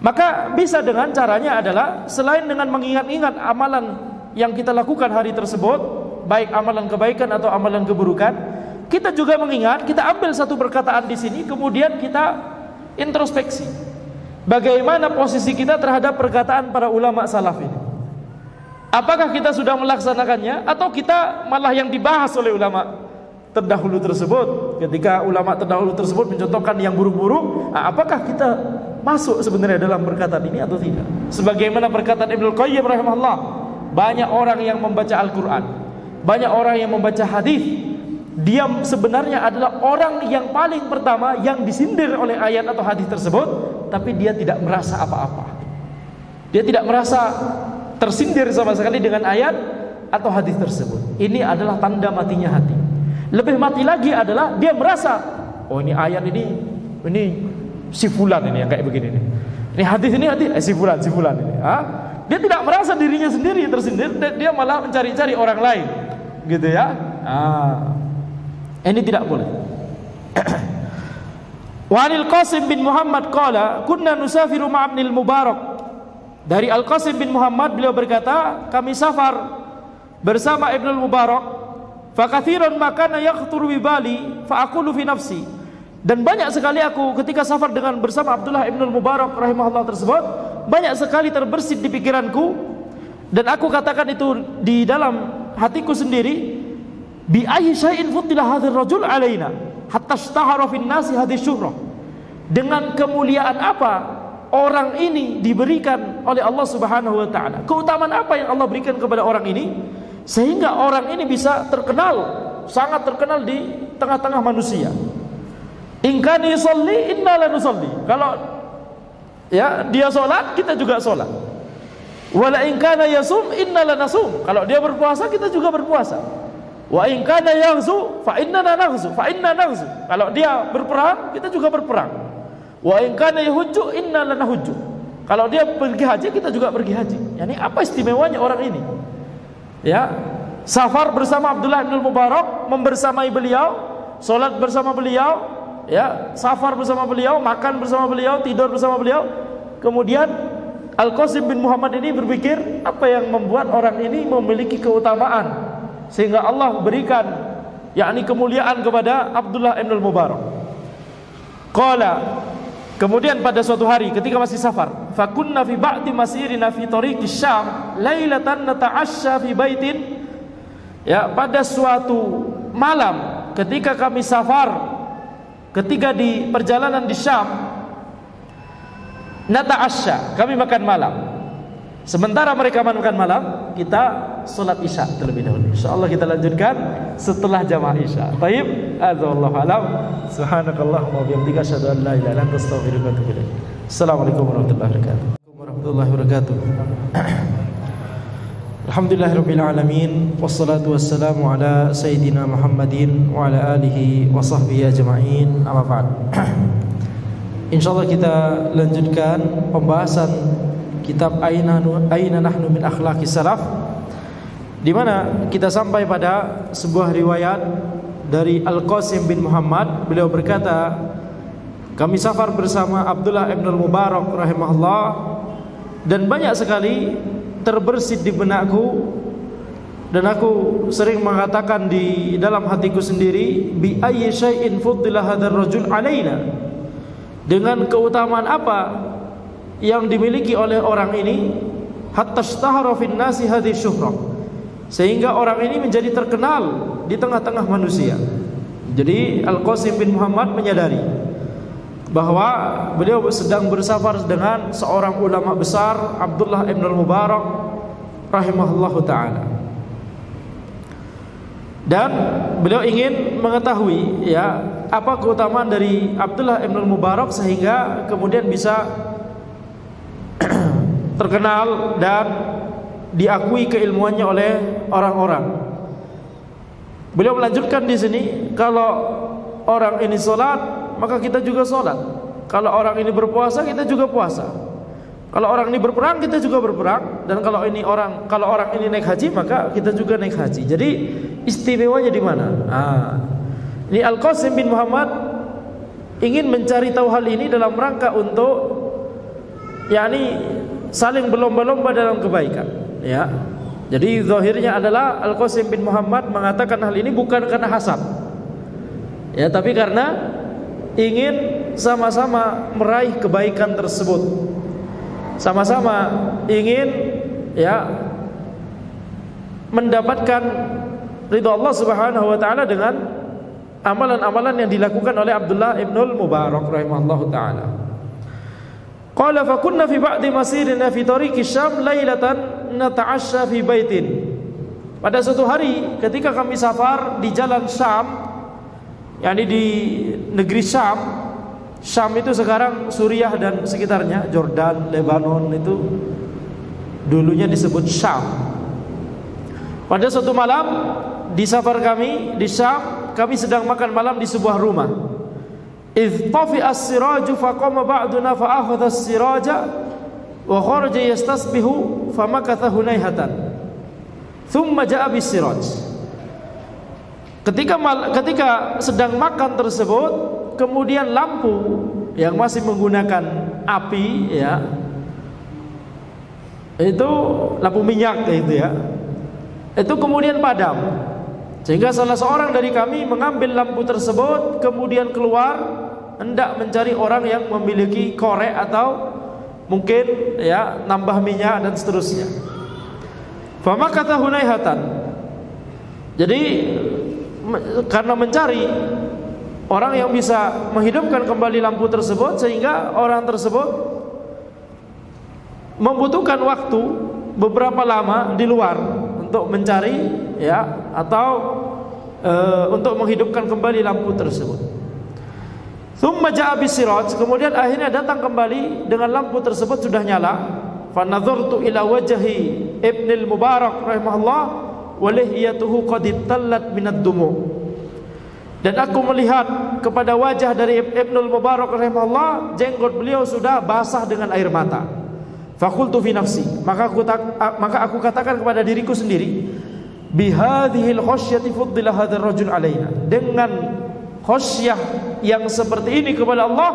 maka bisa dengan caranya adalah selain dengan mengingat-ingat amalan yang kita lakukan hari tersebut, baik amalan kebaikan atau amalan keburukan, kita juga mengingat, kita ambil satu perkataan di sini, kemudian kita introspeksi. Bagaimana posisi kita terhadap perkataan para ulama salaf ini? Apakah kita sudah melaksanakannya, atau kita malah yang dibahas oleh ulama terdahulu tersebut? Ketika ulama terdahulu tersebut mencontohkan yang buruk-buruk, apakah kita masuk sebenarnya dalam perkataan ini atau tidak? Sebagaimana perkataan Ibnul Qayyim rahimahullah, banyak orang yang membaca Al-Quran, banyak orang yang membaca hadis, dia sebenarnya adalah orang yang paling pertama yang disindir oleh ayat atau hadis tersebut, tapi dia tidak merasa apa-apa. Dia tidak merasa tersindir sama sekali dengan ayat atau hadis tersebut. Ini adalah tanda matinya hati. Lebih mati lagi adalah dia merasa, oh ini ayat ini si fulan ini yang kayak begini nih. Ini hadis ini si fulan ini. Dia tidak merasa dirinya sendiri tersindir, dia malah mencari-cari orang lain, gitu ya. Ini tidak boleh. Wa anil Qasim bin Muhammad qala kunna nusafiru ma'a Ibnil Mubarak. Dari Al-Qasim bin Muhammad, beliau berkata, kami safar bersama Ibnul Mubarak. Fa katsiran ma kana yakhthuru bi bali fa aqulu fi nafsi. Dan banyak sekali aku ketika safar bersama Abdullah Ibnul Mubarak rahimahullah tersebut, banyak sekali terbersit di pikiranku, dan aku katakan itu di dalam hatiku sendiri, bi ayyi syai'in fuddila hadzal rajul alaina hatta ishtahara fin nasi hadhihi syuhrah. Dengan kemuliaan apa orang ini diberikan oleh Allah Subhanahu wa taala? Keutamaan apa yang Allah berikan kepada orang ini sehingga orang ini bisa terkenal, sangat terkenal di tengah-tengah manusia? In kana yusalli inna la nusalli. Kalau ya dia salat, kita juga salat. Wala in kana yasum inna la nasum. Kalau dia berpuasa, kita juga berpuasa. Wa in kana yaghzu fa innana naghzu fa inna naghzu. Kalau dia berperang, kita juga berperang. Wa in kana yahujju inna lanahujju. Kalau dia pergi haji, kita juga pergi haji. Yani apa istimewanya orang ini? Ya, safar bersama Abdullah bin Mubarak, membersamai beliau, salat bersama beliau, ya, safar bersama beliau, makan bersama beliau, tidur bersama beliau. Kemudian Al-Qasim bin Muhammad ini berpikir, apa yang membuat orang ini memiliki keutamaan sehingga Allah berikan yakni kemuliaan kepada Abdullah bin Mubarak. Qala, kemudian pada suatu hari ketika masih safar, fakunna fi ba'di masirina fi tariqis Syam lailatan nata'asya fi baitin. Ya, pada suatu malam ketika kami safar, ketika di perjalanan di Syam, nata'asya, kami makan malam. Sementara mereka makan malam, kita salat Isya terlebih dahulu. Insyaallah kita lanjutkan setelah jamaah Isya. Baik, azallahu alam. Subhanakallahumma wa bihamdika asyhadu an la ilaha illa anta astaghfiruka wa atubu ilaik. Assalamualaikum warahmatullahi wabarakatuh. Warahmatullahi wabarakatuh. Alhamdulillahirabbil alamin, wassalatu wassalamu ala sayyidina Muhammadin wa ala alihi wa sahbihi ajma'in. Amma ba'd. Insyaallah kita lanjutkan pembahasan kitab Aina Nahnu min Akhlaqis Salaf, di mana kita sampai pada sebuah riwayat dari Al-Qasim bin Muhammad. Beliau berkata, kami safar bersama Abdullah bin Mubarak rahimahullah, dan banyak sekali terbersit di benakku, dan aku sering mengatakan di dalam hatiku sendiri, bi ayyi syai'in fuddila hadzal rajul alaina. Dengan keutamaan apa yang dimiliki oleh orang ini, hatta ishtahara fin nasi hadhihi syuhrah, sehingga orang ini menjadi terkenal di tengah-tengah manusia. Jadi Al-Qasim bin Muhammad menyadari bahwa beliau sedang bersafar dengan seorang ulama besar, Abdullah ibn al-Mubarak rahimahullahu ta'ala. Dan beliau ingin mengetahui ya, apa keutamaan dari Abdullah ibn al-Mubarak sehingga kemudian bisa terkenal dan diakui keilmuannya oleh orang-orang. Beliau melanjutkan di sini, kalau orang ini sholat, maka kita juga sholat. Kalau orang ini berpuasa, kita juga puasa. Kalau orang ini berperang, kita juga berperang. Dan kalau orang ini naik haji, maka kita juga naik haji. Jadi istimewanya di mana? Ini Al-Qasim bin Muhammad ingin mencari tahu hal ini dalam rangka untuk yakni saling berlomba-lomba dalam kebaikan, ya. Jadi zahirnya adalah Al-Qasim bin Muhammad mengatakan hal ini bukan karena hasad, ya, tapi karena ingin sama-sama meraih kebaikan tersebut, sama-sama ingin ya mendapatkan ridha Allah Subhanahu wa taala dengan amalan-amalan yang dilakukan oleh Abdullah ibn al-Mubarak rahimahullahu taala. Qala fa kunna fi ba'di masirina fi tariqi Syam lailatan nata'ashsha fi baitin. Pada suatu hari ketika kami safar di jalan Syam, yakni di negeri Syam. Syam itu sekarang Suriah dan sekitarnya, Jordan, Lebanon, itu dulunya disebut Syam. Pada suatu malam di safar kami di Syam, kami sedang makan malam di sebuah rumah. إذ طفئ السراج فقام بعضنا فأخذ السراج وخرج يستصبح فمكث هنيهة ثم جاء بالسراج. Ketika sedang makan tersebut, kemudian lampu yang masih menggunakan api, ya, itu lampu minyak itu, ya, itu kemudian padam. Sehingga salah seorang dari kami mengambil lampu tersebut, kemudian keluar hendak mencari orang yang memiliki korek atau mungkin ya nambah minyak dan seterusnya. Fama kata hunaihatan. Jadi karena mencari orang yang bisa menghidupkan kembali lampu tersebut, sehingga orang tersebut membutuhkan waktu beberapa lama di luar untuk mencari, ya, atau untuk menghidupkan kembali lampu tersebut. Thumma ja'a bisiraj, kemudian akhirnya datang kembali dengan lampu tersebut sudah nyala. Fa nadhartu ila wajhi Ibn al-Mubarak rahimahullah wa lihiyatuhu qad tallat min ad-dumu. Dan aku melihat kepada wajah dari Ibn al-Mubarak rahimahullah, jenggot beliau sudah basah dengan air mata. Fa qultu fi nafsi, maka aku katakan kepada diriku sendiri, bi hadhil khasyati fuddila hadzal rajul alaina. Dengan khasyah yang seperti ini kepada Allah,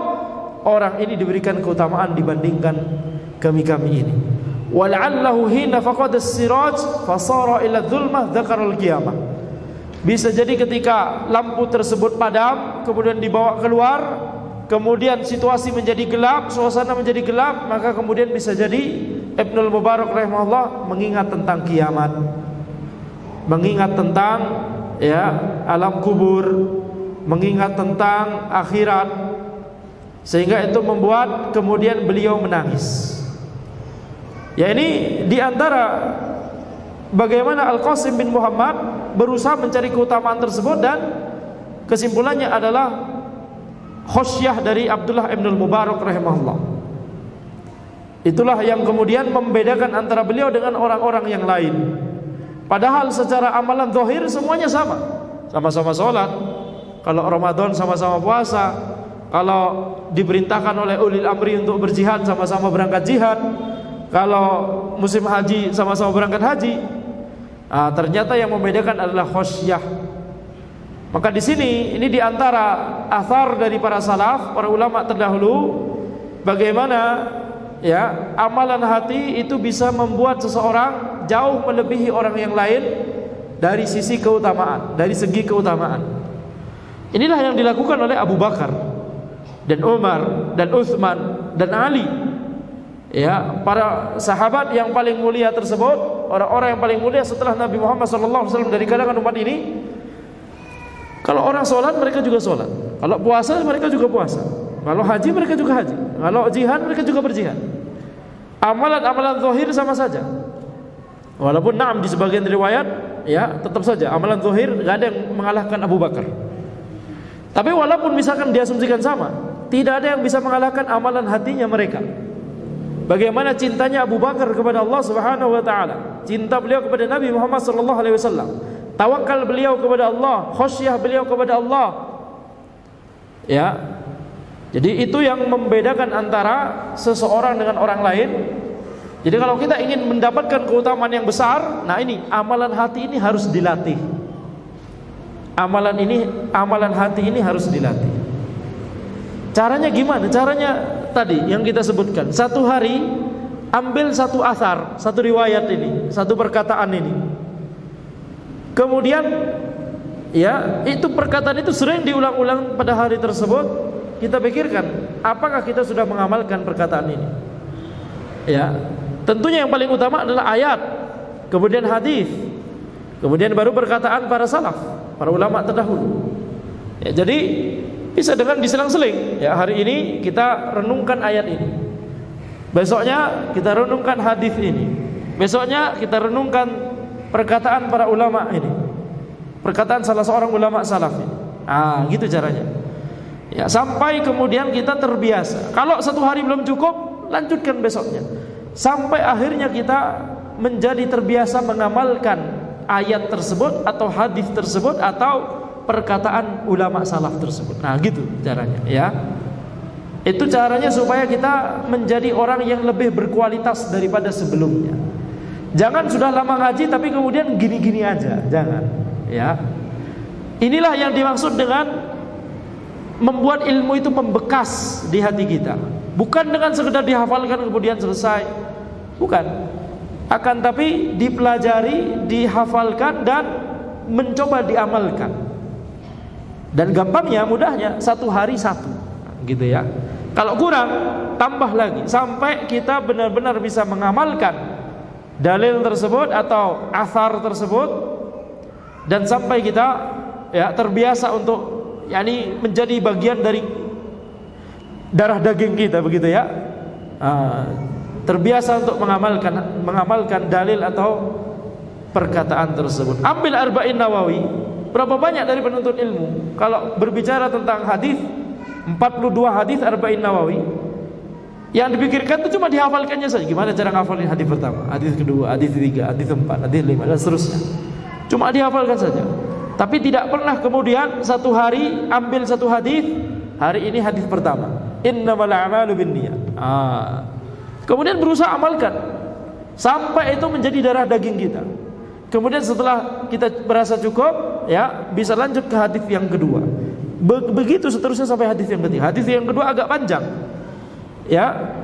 orang ini diberikan keutamaan dibandingkan kami-kami ini. Wal'allahu hina faqada as-siraj fasara ila dhulmah dzakara al-qiyamah. Bisa jadi ketika lampu tersebut padam, kemudian dibawa keluar, kemudian situasi menjadi gelap, suasana menjadi gelap, maka kemudian bisa jadi Ibnul Mubarak rahimahullah mengingat tentang kiamat, mengingat tentang ya alam kubur, mengingat tentang akhirat, sehingga itu membuat kemudian beliau menangis. Ya, ini diantara bagaimana Al-Qasim bin Muhammad berusaha mencari keutamaan tersebut, dan kesimpulannya adalah khasyah dari Abdullah ibn al-Mubarak rahimahullah. Itulah yang kemudian membedakan antara beliau dengan orang-orang yang lain. Padahal secara amalan zahir semuanya sama, sama-sama sholat. Kalau Ramadan sama-sama puasa, kalau diperintahkan oleh ulil amri untuk berjihad sama-sama berangkat jihad, kalau musim haji sama-sama berangkat haji. Ternyata yang membedakan adalah khasyah. Maka di sini ini diantara athar dari para salaf, para ulama terdahulu, bagaimana ya amalan hati itu bisa membuat seseorang jauh melebihi orang yang lain dari sisi keutamaan, dari segi keutamaan. Inilah yang dilakukan oleh Abu Bakar dan Umar dan Utsman dan Ali. Ya, para sahabat yang paling mulia tersebut, orang-orang yang paling mulia setelah Nabi Muhammad SAW dari kalangan umat ini, kalau orang sholat mereka juga sholat, kalau puasa mereka juga puasa, kalau haji mereka juga haji, kalau jihad mereka juga berjihad. Amalan-amalan zahir sama saja. Walaupun na'am di sebagian riwayat, ya tetap saja amalan zahir gak ada yang mengalahkan Abu Bakar. Tapi walaupun misalkan diasumsikan sama, tidak ada yang bisa mengalahkan amalan hatinya mereka. Bagaimana cintanya Abu Bakar kepada Allah Subhanahu wa taala, cinta beliau kepada Nabi Muhammad sallallahu alaihi wasallam, tawakal beliau kepada Allah, khasyah beliau kepada Allah. Ya. Jadi itu yang membedakan antara seseorang dengan orang lain. Jadi kalau kita ingin mendapatkan keutamaan yang besar, nah ini amalan hati ini harus dilatih. Amalan hati ini harus dilatih. Caranya gimana? Caranya tadi yang kita sebutkan. Satu hari ambil satu athar, satu riwayat ini, satu perkataan ini. Kemudian ya, itu perkataan itu sering diulang-ulang pada hari tersebut. Kita pikirkan, apakah kita sudah mengamalkan perkataan ini? Ya, tentunya yang paling utama adalah ayat, kemudian hadis, kemudian baru perkataan para salaf, para ulama terdahulu. Ya, jadi bisa dengan diselang-seling. Ya, hari ini kita renungkan ayat ini, besoknya kita renungkan hadis ini, besoknya kita renungkan perkataan para ulama ini, perkataan salah seorang ulama salaf ini. Gitu caranya. Ya, sampai kemudian kita terbiasa. Kalau satu hari belum cukup, lanjutkan besoknya. Sampai akhirnya kita menjadi terbiasa mengamalkan ayat tersebut atau hadis tersebut atau perkataan ulama salaf tersebut. Nah, gitu caranya, ya. Itu caranya supaya kita menjadi orang yang lebih berkualitas daripada sebelumnya. Jangan sudah lama ngaji tapi kemudian gini-gini aja, jangan, ya. Inilah yang dimaksud dengan membuat ilmu itu membekas di hati kita. Bukan dengan sekedar dihafalkan kemudian selesai, bukan. Akan tapi dipelajari, dihafalkan dan mencoba diamalkan. Dan gampangnya, mudahnya, satu hari satu, gitu ya. Kalau kurang, tambah lagi sampai kita benar-benar bisa mengamalkan dalil tersebut atau athar tersebut, dan sampai kita ya terbiasa untuk yakni menjadi bagian dari darah daging kita, begitu ya. Terbiasa untuk mengamalkan dalil atau perkataan tersebut. Ambil Arba'in Nawawi. Berapa banyak dari penuntut ilmu kalau berbicara tentang hadis, 42 hadis Arba'in Nawawi, yang dipikirkan itu cuma dihafalkannya saja. Gimana cara ngafalin hadis pertama, hadis kedua, hadis ketiga, hadis keempat, hadis lima, dan seterusnya. Cuma dihafalkan saja. Tapi tidak pernah kemudian satu hari ambil satu hadis, hari ini hadis pertama, innamal a'malu binniyat. Kemudian berusaha amalkan sampai itu menjadi darah daging kita. Kemudian setelah kita merasa cukup, ya bisa lanjut ke hadis yang kedua. Begitu seterusnya sampai hadis yang ketiga. Hadis yang kedua agak panjang, ya,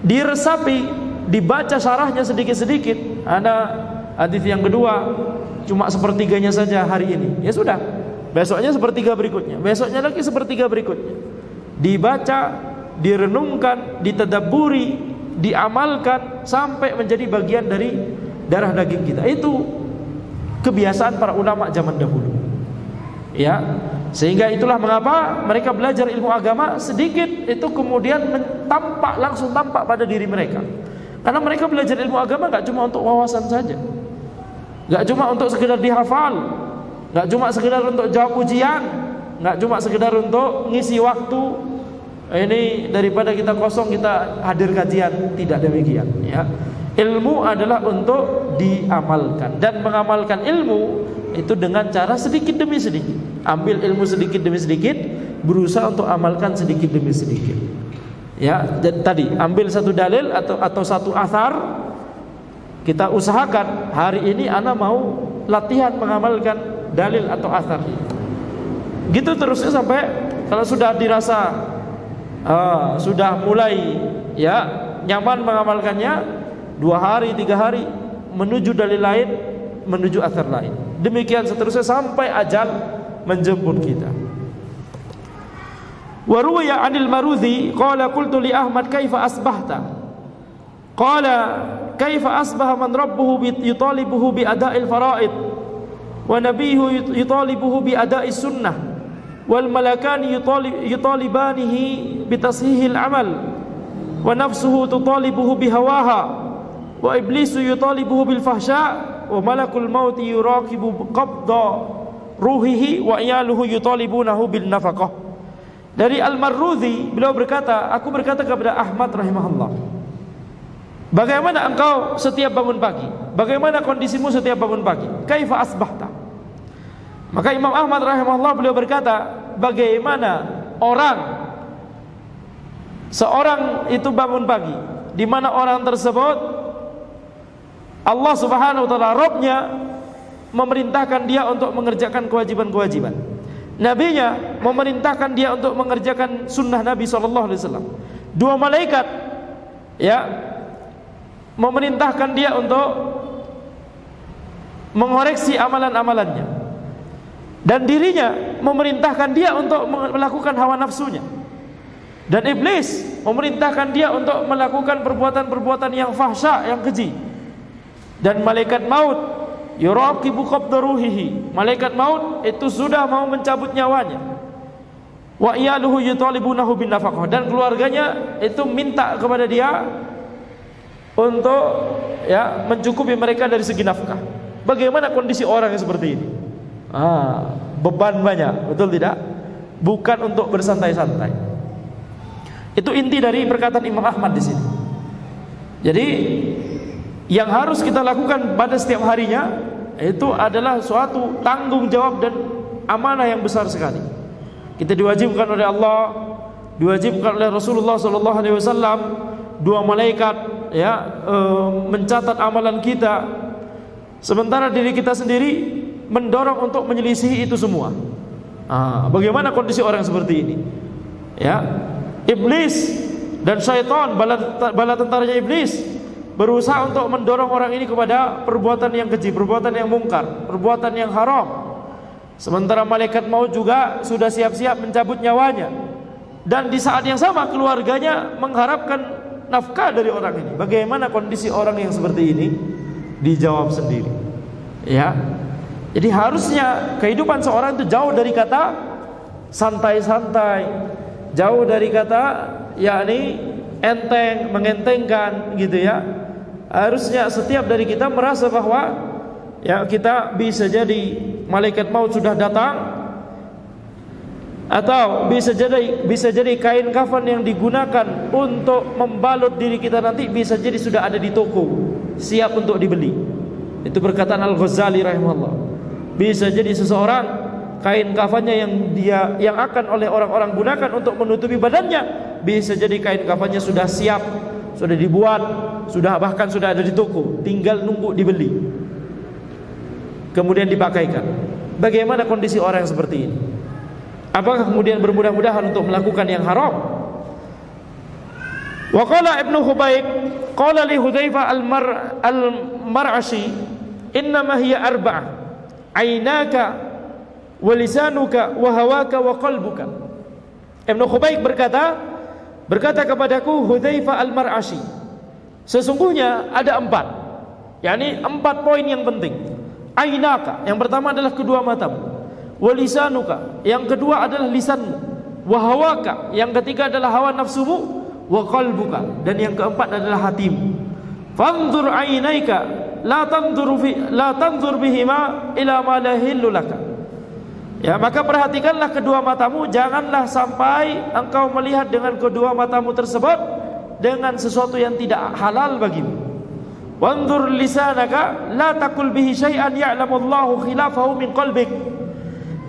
diresapi, dibaca syarahnya sedikit-sedikit. Ada hadis yang kedua cuma sepertiganya saja hari ini, ya sudah, besoknya sepertiga berikutnya, besoknya lagi sepertiga berikutnya. Dibaca, direnungkan, ditadabburi, diamalkan sampai menjadi bagian dari darah daging kita. Itu kebiasaan para ulama zaman dahulu, ya. Sehingga itulah mengapa mereka belajar ilmu agama sedikit itu kemudian langsung tampak pada diri mereka. Karena mereka belajar ilmu agama gak cuma untuk wawasan saja, gak cuma untuk sekedar dihafal, gak cuma sekedar untuk jawab ujian, gak cuma sekedar untuk ngisi waktu ini daripada kita kosong kita hadir kajian. Tidak demikian, ya. Ilmu adalah untuk diamalkan, dan mengamalkan ilmu itu dengan cara sedikit demi sedikit. Ambil ilmu sedikit demi sedikit, berusaha untuk amalkan sedikit demi sedikit. Ya, tadi ambil satu dalil atau satu athar, kita usahakan hari ini ana mau latihan mengamalkan dalil atau athar. Gitu terusnya sampai kalau sudah dirasa sudah mulai ya nyaman mengamalkannya, 2 hari 3 hari menuju dalil lain, menuju athar lain. Demikian seterusnya sampai ajal menjemput kita. Wa ruwiya 'anil Marudhi qala qultu li Ahmad kaifa asbahta? qala kaifa asbaha man rabbuhu yutalibuhu bi ada'il fara'id wa nabiyuhu yutalibuhu bi ada'is sunnah wal malakani yutalibanihi bi tashihil amal wa nafsuhu tutalibuhu bi hawaha wa iblisu yutalibuhu bil fahsya wa malakul maut yuraqibu qabda ruhihi wa iyaluhu yutalibunahu bin nafaqah. Dari Al-Marruzi, beliau berkata, aku berkata kepada Ahmad rahimahullah, bagaimana engkau setiap bangun pagi? Bagaimana kondisimu setiap bangun pagi? Kaifa asbahta? Maka Imam Ahmad rahimahullah beliau berkata, bagaimana seorang itu bangun pagi, di mana orang tersebut Allah Subhanahu wa taala Rabbnya memerintahkan dia untuk mengerjakan kewajiban-kewajiban. Nabinya memerintahkan dia untuk mengerjakan sunnah Nabi SAW. Dua malaikat memerintahkan dia untuk mengoreksi amalan-amalannya. Dan dirinya memerintahkan dia untuk melakukan hawa nafsunya. Dan iblis memerintahkan dia untuk melakukan perbuatan-perbuatan yang fahsya, yang keji. Dan malaikat maut yuraqibu qabda ruhihi, malaikat maut itu sudah mau mencabut nyawanya. Wa iyaluhu yutalibunahu bin nafaqah, dan keluarganya itu minta kepada dia untuk mencukupi mereka dari segi nafkah. Bagaimana kondisi orang yang seperti ini? Beban banyak, betul tidak? Bukan untuk bersantai-santai. Itu inti dari perkataan Imam Ahmad di sini. Jadi yang harus kita lakukan pada setiap harinya itu adalah suatu tanggung jawab dan amanah yang besar sekali. Kita diwajibkan oleh Allah, diwajibkan oleh Rasulullah SAW, dua malaikat mencatat amalan kita, sementara diri kita sendiri mendorong untuk menyelisihi itu semua. Bagaimana kondisi orang seperti ini? Iblis dan syaitan, bala tentaranya iblis, berusaha untuk mendorong orang ini kepada perbuatan yang keji, perbuatan yang mungkar, perbuatan yang haram. Sementara malaikat maut juga sudah siap-siap mencabut nyawanya. Dan di saat yang sama keluarganya mengharapkan nafkah dari orang ini. Bagaimana kondisi orang yang seperti ini? Dijawab sendiri. Jadi harusnya kehidupan seorang itu jauh dari kata santai-santai, jauh dari kata enteng, mengentengkan gitu ya. Harusnya setiap dari kita merasa bahwa kita bisa jadi malaikat maut sudah datang, atau bisa jadi kain kafan yang digunakan untuk membalut diri kita nanti bisa jadi sudah ada di toko siap untuk dibeli. Itu perkataan Al-Ghazali rahimahullah. Bisa jadi seseorang kain kafannya yang akan oleh orang-orang gunakan untuk menutupi badannya, bisa jadi kain kafannya sudah siap, sudah dibuat, bahkan sudah ada di toko, tinggal nunggu dibeli, kemudian dipakaikan. Bagaimana kondisi orang yang seperti ini? Apakah kemudian bermudah-mudahan untuk melakukan yang haram? Wa qala Ibnu Khubayb qala li Hudzaifah al-Mar'ashi innama hiya arba'ah, aynaka wa lisanuka wa hawaka wa qalbuka. Ibnu Khubayb berkata kepadaku Hudzaifah al-Mar'ashi, sesungguhnya ada 4 poin yang penting. Ainaka, yang pertama adalah kedua matamu. Walisanuka, yang kedua adalah lisanmu. Wahawaka, yang ketiga adalah hawa nafsumu. Wa qalbuka, dan yang keempat adalah hatimu. Fanzur ainaika la tanzur bihima ila ma la hillu laka. Maka perhatikanlah kedua matamu, janganlah sampai engkau melihat dengan kedua matamu tersebut dengan sesuatu yang tidak halal bagimu. Wanzur lisanaka la taqul bihi syai'an ya'lamu Allahu khilafahu min qalbik.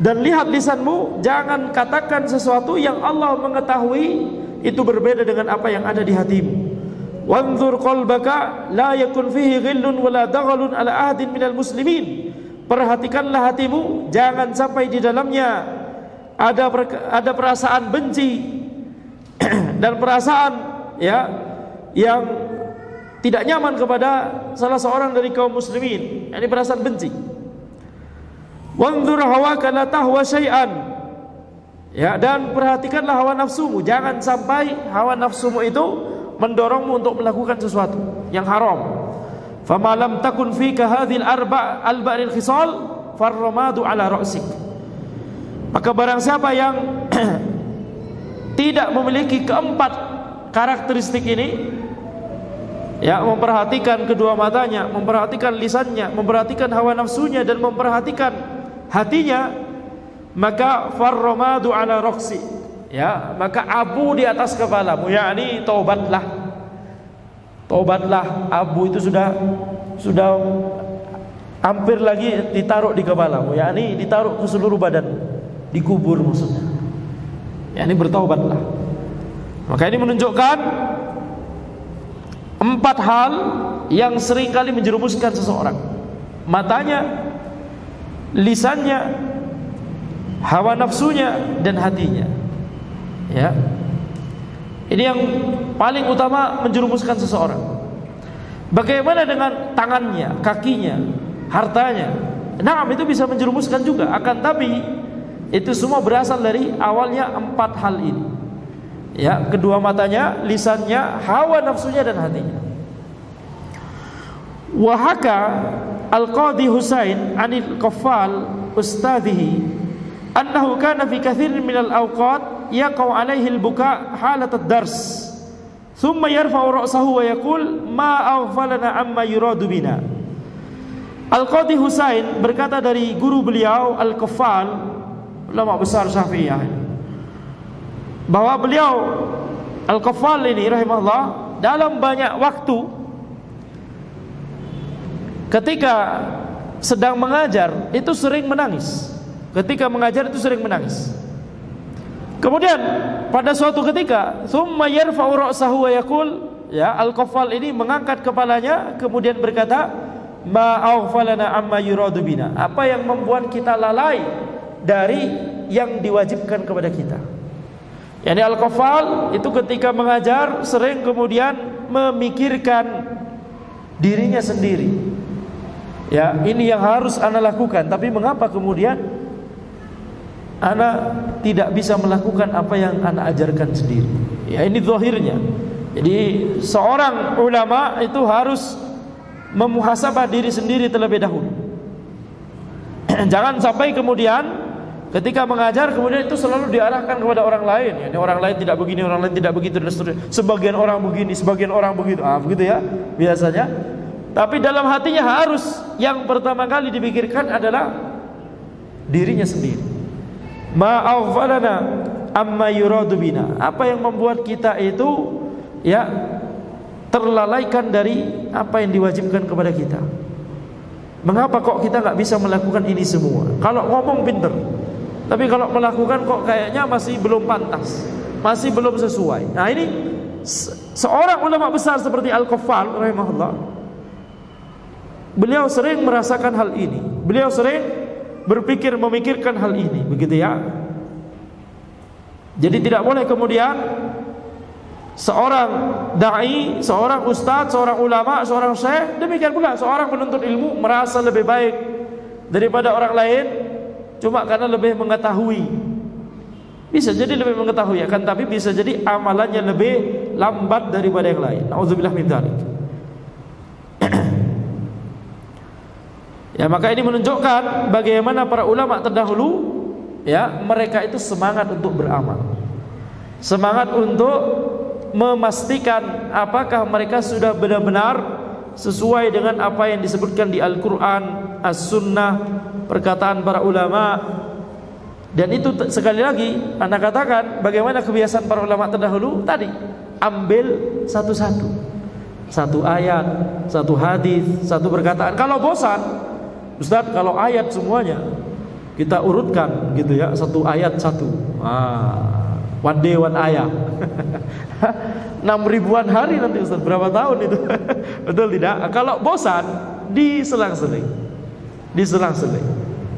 Dan lihat lisanmu, jangan katakan sesuatu yang Allah mengetahui itu berbeda dengan apa yang ada di hatimu. Wanzur qalbaka la yakun fihi ghillun wala daghalun ala ahadin minal muslimin. Perhatikanlah hatimu, jangan sampai di dalamnya ada perasaan benci dan perasaan yang tidak nyaman kepada salah seorang dari kaum muslimin, perasaan benci. Wanzur hawaka la tahwa syai'an. Dan perhatikanlah hawa nafsumu, jangan sampai hawa nafsumu itu mendorongmu untuk melakukan sesuatu. yang haram. Fama lam takun fika hadhil arba'il khisal farramadu ala ra'sik. Maka barang siapa yang tidak memiliki keempat karakteristik ini, ya, memperhatikan kedua matanya, memperhatikan lisannya, memperhatikan hawa nafsunya, dan memperhatikan hatinya, maka farramadu ala ra'si, ya, maka abu di atas kepalamu, yakni taubatlah. Tobatlah, abu itu sudah hampir lagi ditaruh di kepalamu, yakni ditaruh ke seluruh badan, dikubur maksudnya. Yakni bertaubatlah. Maka ini menunjukkan 4 hal yang seringkali menjerumuskan seseorang: matanya, lisannya, hawa nafsunya, dan hatinya. Ya. Ini yang paling utama menjerumuskan seseorang. Bagaimana dengan tangannya, kakinya, hartanya? Nah, itu bisa menjerumuskan juga. Akan tapi itu semua berasal dari awalnya 4 hal ini. Ya, kedua matanya, lisannya, hawa nafsunya, dan hatinya. Wahaka Al-Qadhi Husain anil Qaffal ustadhihi annahu kana fi katsirin minal awqat yaqau alaihi al-buka halat ad-dars thumma yarfa'u ra'sahu wa yaqul ma aghfalana amma yuradu bina. Al-Qadhi Husain berkata dari guru beliau Al-Qaffal, ulama besar Syafi'iyah, bahwa beliau Al-Qaffal ini rahimahullah dalam banyak waktu ketika sedang mengajar itu sering menangis. Ketika mengajar itu sering menangis. Kemudian pada suatu ketika, thumma yarfa'u ra'sahu wa yaqul, ya, Al-Qaffal ini mengangkat kepalanya kemudian berkata, ma aghfalana amma yuradu bina. Apa yang membuat kita lalai dari yang diwajibkan kepada kita? Yani Al-Qaffal itu ketika mengajar sering kemudian memikirkan dirinya sendiri. Ya, ini yang harus ana lakukan, tapi mengapa kemudian ana tidak bisa melakukan apa yang ana ajarkan sendiri? Ya, ini zahirnya. Jadi seorang ulama itu harus memuhasabah diri sendiri terlebih dahulu. Jangan sampai kemudian ketika mengajar kemudian itu selalu diarahkan kepada orang lain. Ya, ini orang lain tidak begini, orang lain tidak begitu, dan seterusnya. Sebagian orang begini, sebagian orang begitu. Begitu ya biasanya. Tapi dalam hatinya harus yang pertama kali dipikirkan adalah dirinya sendiri. Ma aghfalana amma yuradu bina. Apa yang membuat kita itu, ya, terlalaikan dari apa yang diwajibkan kepada kita? Mengapa kok kita nggak bisa melakukan ini semua? Kalau ngomong pinter, tapi kalau melakukan kok kayaknya masih belum pantas, masih belum sesuai. Nah, ini seorang ulama besar seperti Al-Qaffal rahimahullah, beliau sering merasakan hal ini. Beliau sering memikirkan hal ini, begitu ya. Jadi tidak boleh kemudian seorang dai, seorang ustadz, seorang ulama, seorang syekh, demikian pula seorang penuntut ilmu merasa lebih baik daripada orang lain cuma karena lebih mengetahui. Bisa jadi lebih mengetahui, akan tapi bisa jadi amalannya lebih lambat daripada yang lain. Nauzubillah min dzalik. Ya, maka ini menunjukkan bagaimana para ulama terdahulu, ya, mereka itu semangat untuk beramal, semangat untuk memastikan apakah mereka sudah benar-benar sesuai dengan apa yang disebutkan di Al-Quran, As-Sunnah, perkataan para ulama. Dan itu sekali lagi anda katakan bagaimana kebiasaan para ulama terdahulu tadi, ambil satu-satu, satu ayat, satu hadis, satu perkataan. Kalau bosan, Ustaz, kalau ayat semuanya kita urutkan gitu ya, satu ayat satu. One day one ayat. 6.000-an hari nanti Ustaz, berapa tahun itu? Betul tidak? Kalau bosan, diselang-seling. Diselang-seling.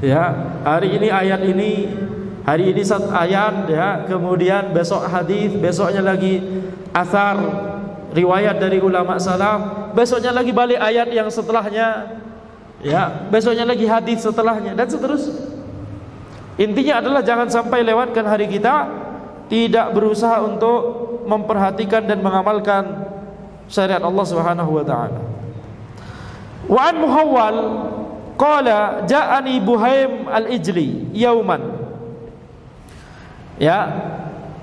Ya, hari ini ayat ini, hari ini satu ayat, ya, kemudian besok hadis, besoknya lagi athar riwayat dari ulama salaf, besoknya lagi balik ayat yang setelahnya, ya, besoknya lagi hadis setelahnya, dan seterusnya. Intinya adalah jangan sampai lewatkan hari kita tidak berusaha untuk memperhatikan dan mengamalkan syariat Allah Subhanahu wa taala. Wa an Muhawwal qala ja'ani Buhaim al-Ijli yauman. Ya,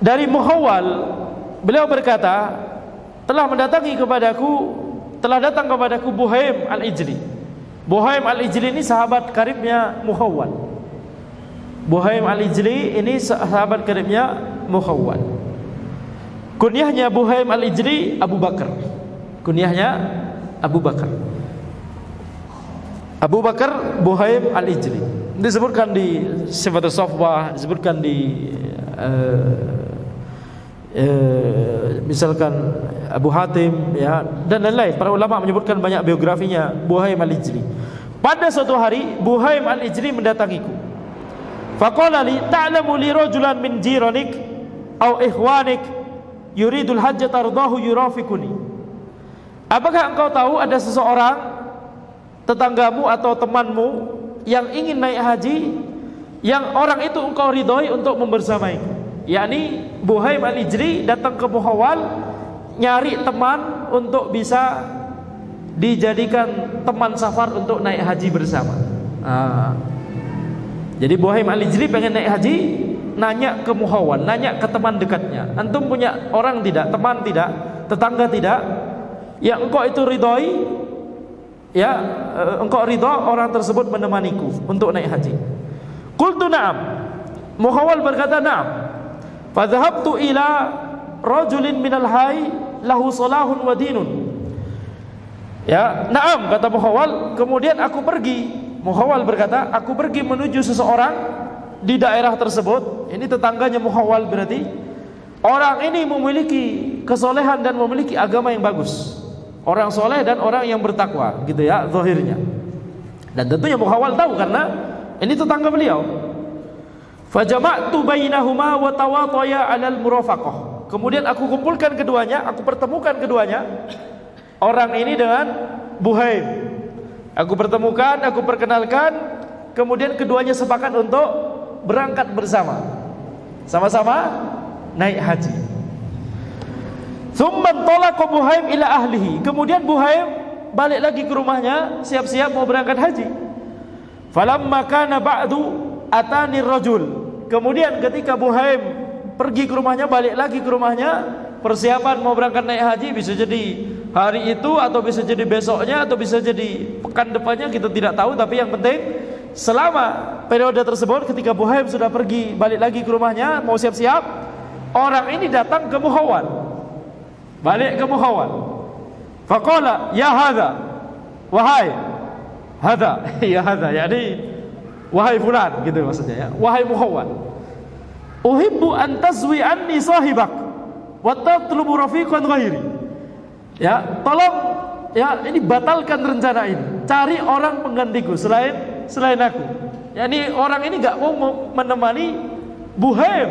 dari Muhawwal beliau berkata, telah datang kepadaku Buhaim al-Ijli. Buhaim al-Ijli ini sahabat karibnya Muhawwal. Buhaim al-Ijli ini sahabat karibnya Muhawwal. Kunyahnya Buhaim al-Ijli Abu Bakar. Kunyahnya Abu Bakar. Abu Bakar Buhaim al-Ijli. Disebutkan di Sifatus Safwah, disebutkan di misalkan Abu Hatim, ya, dan lain-lain. Para ulama menyebutkan banyak biografinya Buhaim al-Ijli. Pada suatu hari Buhaim al-Ijli mendatangiku. Faqala li ta'lamu li rajulan min jiranik aw ikhwanik yuridul hajj tardahu yurafikuni. Apakah engkau tahu ada seseorang tetanggamu atau temanmu yang ingin naik haji, yang orang itu engkau ridhoi untuk membersamaiku? Yakni Buhaim al-Ijli datang ke Muhawwal nyari teman untuk bisa dijadikan teman safar untuk naik haji bersama. Jadi Buhaim al-Ijli pengen naik haji, nanya ke Muhawwal, nanya ke teman dekatnya, antum punya orang tidak, teman tidak, tetangga tidak, yang engkau itu ridhoi, ya, engkau ridho orang tersebut menemaniku untuk naik haji. Qultu na'am. Muhawwal berkata na'am. Fadhahabtu ila rajulin minal hayy lahu salahun wa dinun. Ya, na'am kata Muhawwal, kemudian aku pergi. Muhawwal berkata, aku pergi menuju seseorang di daerah tersebut. Ini tetangganya Muhawwal berarti. Orang ini memiliki kesolehan dan memiliki agama yang bagus. Orang soleh dan orang yang bertakwa, gitu ya, zahirnya. Dan tentunya Muhawwal tahu karena ini tetangga beliau. Fajama'tu bainahuma wa tawataya 'alal murafaqah. Kemudian aku kumpulkan keduanya, aku pertemukan keduanya. Orang ini dengan Buhaim. Aku pertemukan, aku perkenalkan, kemudian keduanya sepakat untuk berangkat bersama. Sama-sama naik haji. Tsumman talaqa Buhaim ila ahlihi. Kemudian Buhaim balik lagi ke rumahnya, siap-siap mau berangkat haji. Falamma kana ba'du atani rajul. Kemudian ketika Buhaim pergi ke rumahnya, balik lagi ke rumahnya, persiapan mau berangkat naik haji, bisa jadi hari itu atau bisa jadi besoknya atau bisa jadi pekan depannya, kita tidak tahu. Tapi yang penting selama periode tersebut, ketika Buhaim sudah pergi balik lagi ke rumahnya mau siap-siap, orang ini datang ke Muhawwal, balik ke Muhawwal. Faqala ya hadza, wahai hadza, ya hadza, yani wahai fulan, gitu maksudnya ya. Wahai Muhawwal, uhibbu an tazwi anni sahibak wa tatlubu rafiqan ghairi. Ya, tolong ya, ini batalkan rencana ini. Cari orang penggantiku selain aku. Ya, ini orang ini enggak mau menemani Buhaim.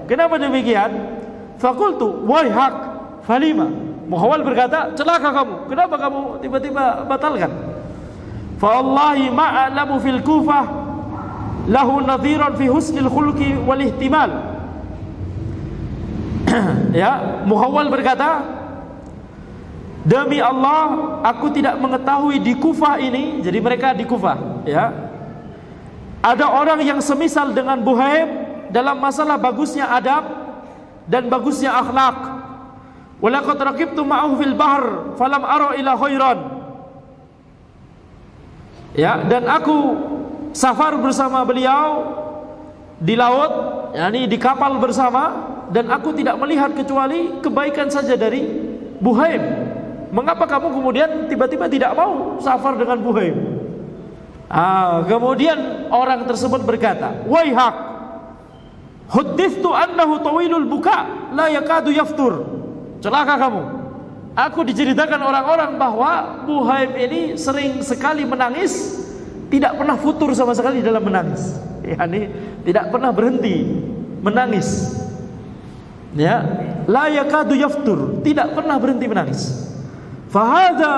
Kenapa demikian? Faqultu waihak falima. Muhawwal berkata, celaka kamu. Kenapa kamu tiba-tiba batalkan? Fa wallahi ma'alamu fil Kufah lahu nadhiran fi husnil khulqi wal ihtimal. Ya, Muhawwal berkata, demi Allah, aku tidak mengetahui di Kufah ini, jadi mereka di Kufah, ya, ada orang yang semisal dengan Buhaim dalam masalah bagusnya adab dan bagusnya akhlak. Walaqad raqibtu ma'ahu fil bahr falam ara ila khairan. Ya, dan aku safar bersama beliau di laut, yakni di kapal bersama, dan aku tidak melihat kecuali kebaikan saja dari Buhaim. Mengapa kamu kemudian tiba-tiba tidak mau safar dengan Buhaim? Kemudian orang tersebut berkata, waihak, huddithtu annahu tawilul buka la yakadu yaftur. Celaka kamu, aku diceritakan orang-orang bahwa Buhaim ini sering sekali menangis, tidak pernah futur sama sekali dalam menangis. Yani tidak pernah berhenti menangis. Ya, la yakadu yaftur, tidak pernah berhenti menangis. Fahada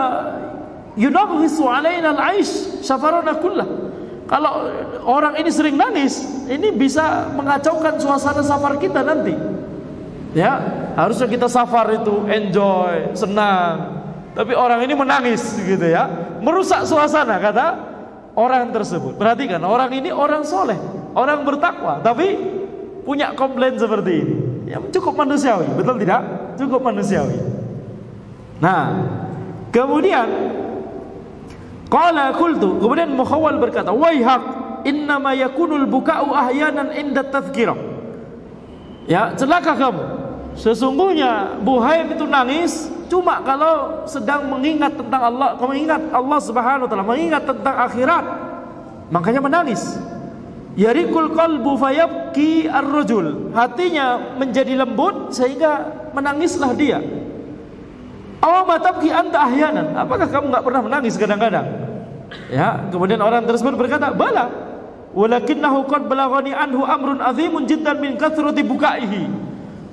yunaghisu alaina al-aish safarana kullah. Kalau orang ini sering nangis, ini bisa mengacaukan suasana safar kita nanti. Ya, harusnya kita safar itu enjoy, senang, tapi orang ini menangis gitu ya, merusak suasana kata orang tersebut. Perhatikan, orang ini orang soleh, orang bertakwa, tapi punya komplain seperti ini. Ya cukup manusiawi, betul tidak? Cukup manusiawi. Nah, kemudian qala qultu, kemudian Mukhawwal berkata, "Waihak, innama yakunul buka'u ahyanan inda tadhkirah." Ya, celaka kamu. Sesungguhnya Buhaim itu nangis cuma kalau sedang mengingat tentang Allah, mengingat Allah Subhanahu wa taala, mengingat tentang akhirat, makanya menangis. Yarikul qalbu fayabki ar-rajul, hatinya menjadi lembut sehingga menangislah dia. Aw ma tabki anta ahyanan, apakah kamu enggak pernah menangis kadang-kadang? Ya, kemudian orang tersebut berkata, "Bala, walakinnahu qad balaghani anhu amrun azimun jiddan min kathrati bukaihi."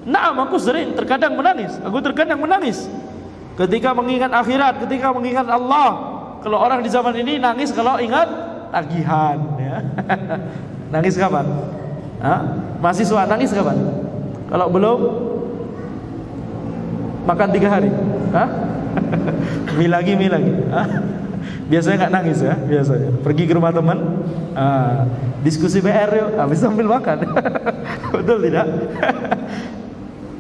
Naam, aku sering terkadang menangis. Aku terkadang menangis ketika mengingat akhirat, ketika mengingat Allah. Kalau orang di zaman ini nangis kalau ingat tagihan, ya. Nangis kapan? Mahasiswa nangis kapan? Kalau belum makan 3 hari, mie lagi. Biasanya nggak nangis ya, biasanya pergi ke rumah teman, diskusi PR yuk, habis sambil makan. Betul tidak?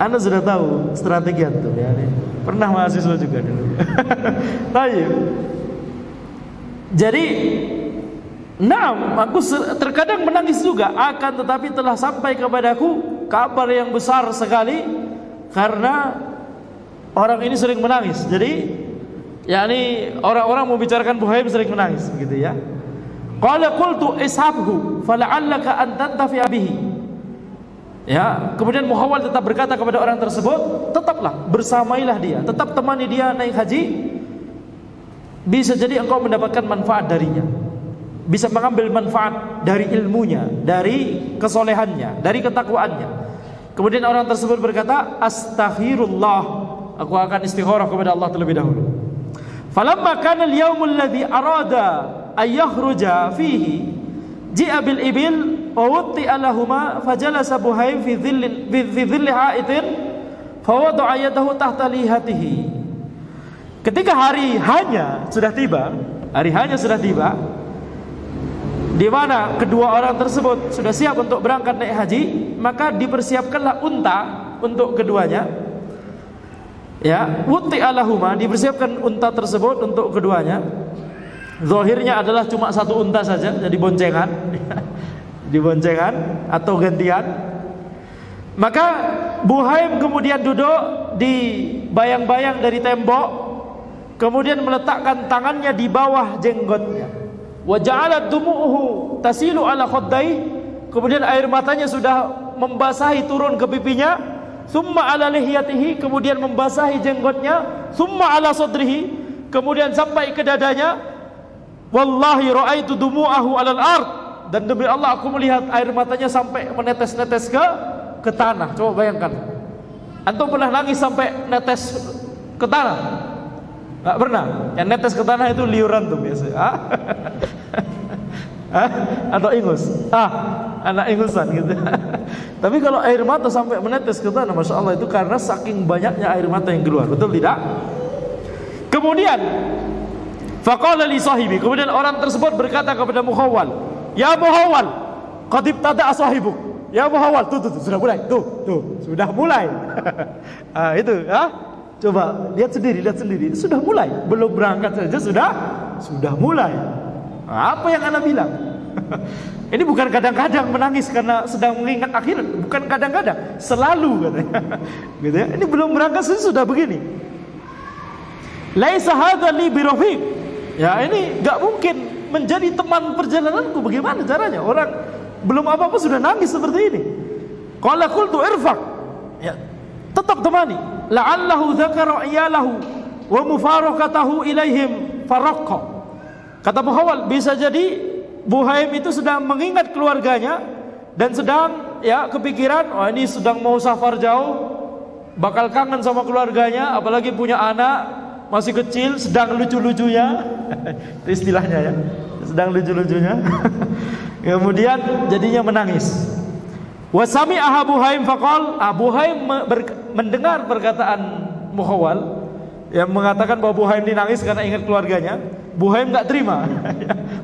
Anda sudah tahu strategi antum ya. Pernah mahasiswa juga dulu. Baik. Jadi, naam, aku terkadang menangis juga, akan tetapi telah sampai kepadaku kabar yang besar sekali karena orang ini sering menangis. Jadi, yakni orang-orang membicarakan Buhaim sering menangis, gitu ya. Qala qultu ishabhu fala'allaka an tantafi'a bihi. Ya, kemudian Mukhawwal tetap berkata kepada orang tersebut, tetaplah bersamailah dia, tetap temani dia naik haji. Bisa jadi engkau mendapatkan manfaat darinya, bisa mengambil manfaat dari ilmunya, dari kesolehannya, dari ketakwaannya. Kemudian orang tersebut berkata, astaghfirullah, aku akan istigharah kepada Allah terlebih dahulu. Falamma kana al-yawmul ladzi arada ay yakhruja fihi ji'a bil ibil wa wutti'a lahumā fajalasa Buhaim fi dhilli ha'itin fawada'a yadahu tahta lihatihi. Ketika hari hanya sudah tiba, di mana kedua orang tersebut sudah siap untuk berangkat naik haji, maka dipersiapkanlah unta untuk keduanya. Ya, wutti'a lahumā, dipersiapkan unta tersebut untuk keduanya. Zahirnya adalah cuma satu unta saja, jadi boncengan. Diboncengan atau gantian. Maka Buhaim kemudian duduk di bayang-bayang dari tembok, kemudian meletakkan tangannya di bawah jenggotnya. Wa ja'alat dumu'uhu tasilu ala khaddai, kemudian air matanya sudah membasahi turun ke pipinya. Thumma ala lihiyatihi, kemudian membasahi jenggotnya. Thumma ala sadrihi, kemudian sampai ke dadanya. Wallahi ra'aitu dumu'ahu alal ard, dan demi Allah aku melihat air matanya sampai menetes-netes ke tanah. Coba bayangkan, antum pernah nangis sampai netes ke tanah? Enggak pernah. Yang netes ke tanah itu liuran tuh biasa. Atau ingus? Anak ingusan gitu. Tapi kalau air mata sampai menetes ke tanah, Masya Allah, itu karena saking banyaknya air mata yang keluar. Betul tidak? Kemudian faqala li sahibi, kemudian orang tersebut berkata kepada Mukhawwal, "Ya Mukhawwal, qad ibtada'a sahibuk." Ya Mukhawwal, tuh sudah mulai. Tuh, sudah mulai. Itu, coba lihat sendiri. Sudah mulai. Belum berangkat saja sudah mulai. Apa yang Anda bilang? Ini bukan kadang-kadang menangis karena sedang mengingat akhirat, bukan kadang-kadang, selalu katanya. Gitu ya. Ini belum berangkat sudah begini. Laisa hadza li birafiq. Ya, ini enggak mungkin menjadi teman perjalananku. Bagaimana caranya? Orang belum apa-apa sudah nangis seperti ini. Qala qultu irfaq. Ya, tetap temani. La'allahu dzakara iyalahu wa mufaraqatahu ilaihim faraqqa. Kata Mukhawwal, bisa jadi Buhaim itu sedang mengingat keluarganya dan sedang kepikiran, ini sedang mau safar jauh, bakal kangen sama keluarganya, apalagi punya anak masih kecil, sedang lucu-lucunya. Itu istilahnya ya, sedang lucu-lucunya. Kemudian jadinya menangis. Wa sami'aha Buhaim faqal, Buhaim mendengar perkataan Mukhawwal, yang mengatakan bahwa Buhaim ini nangis karena ingat keluarganya. Buhaim nggak terima.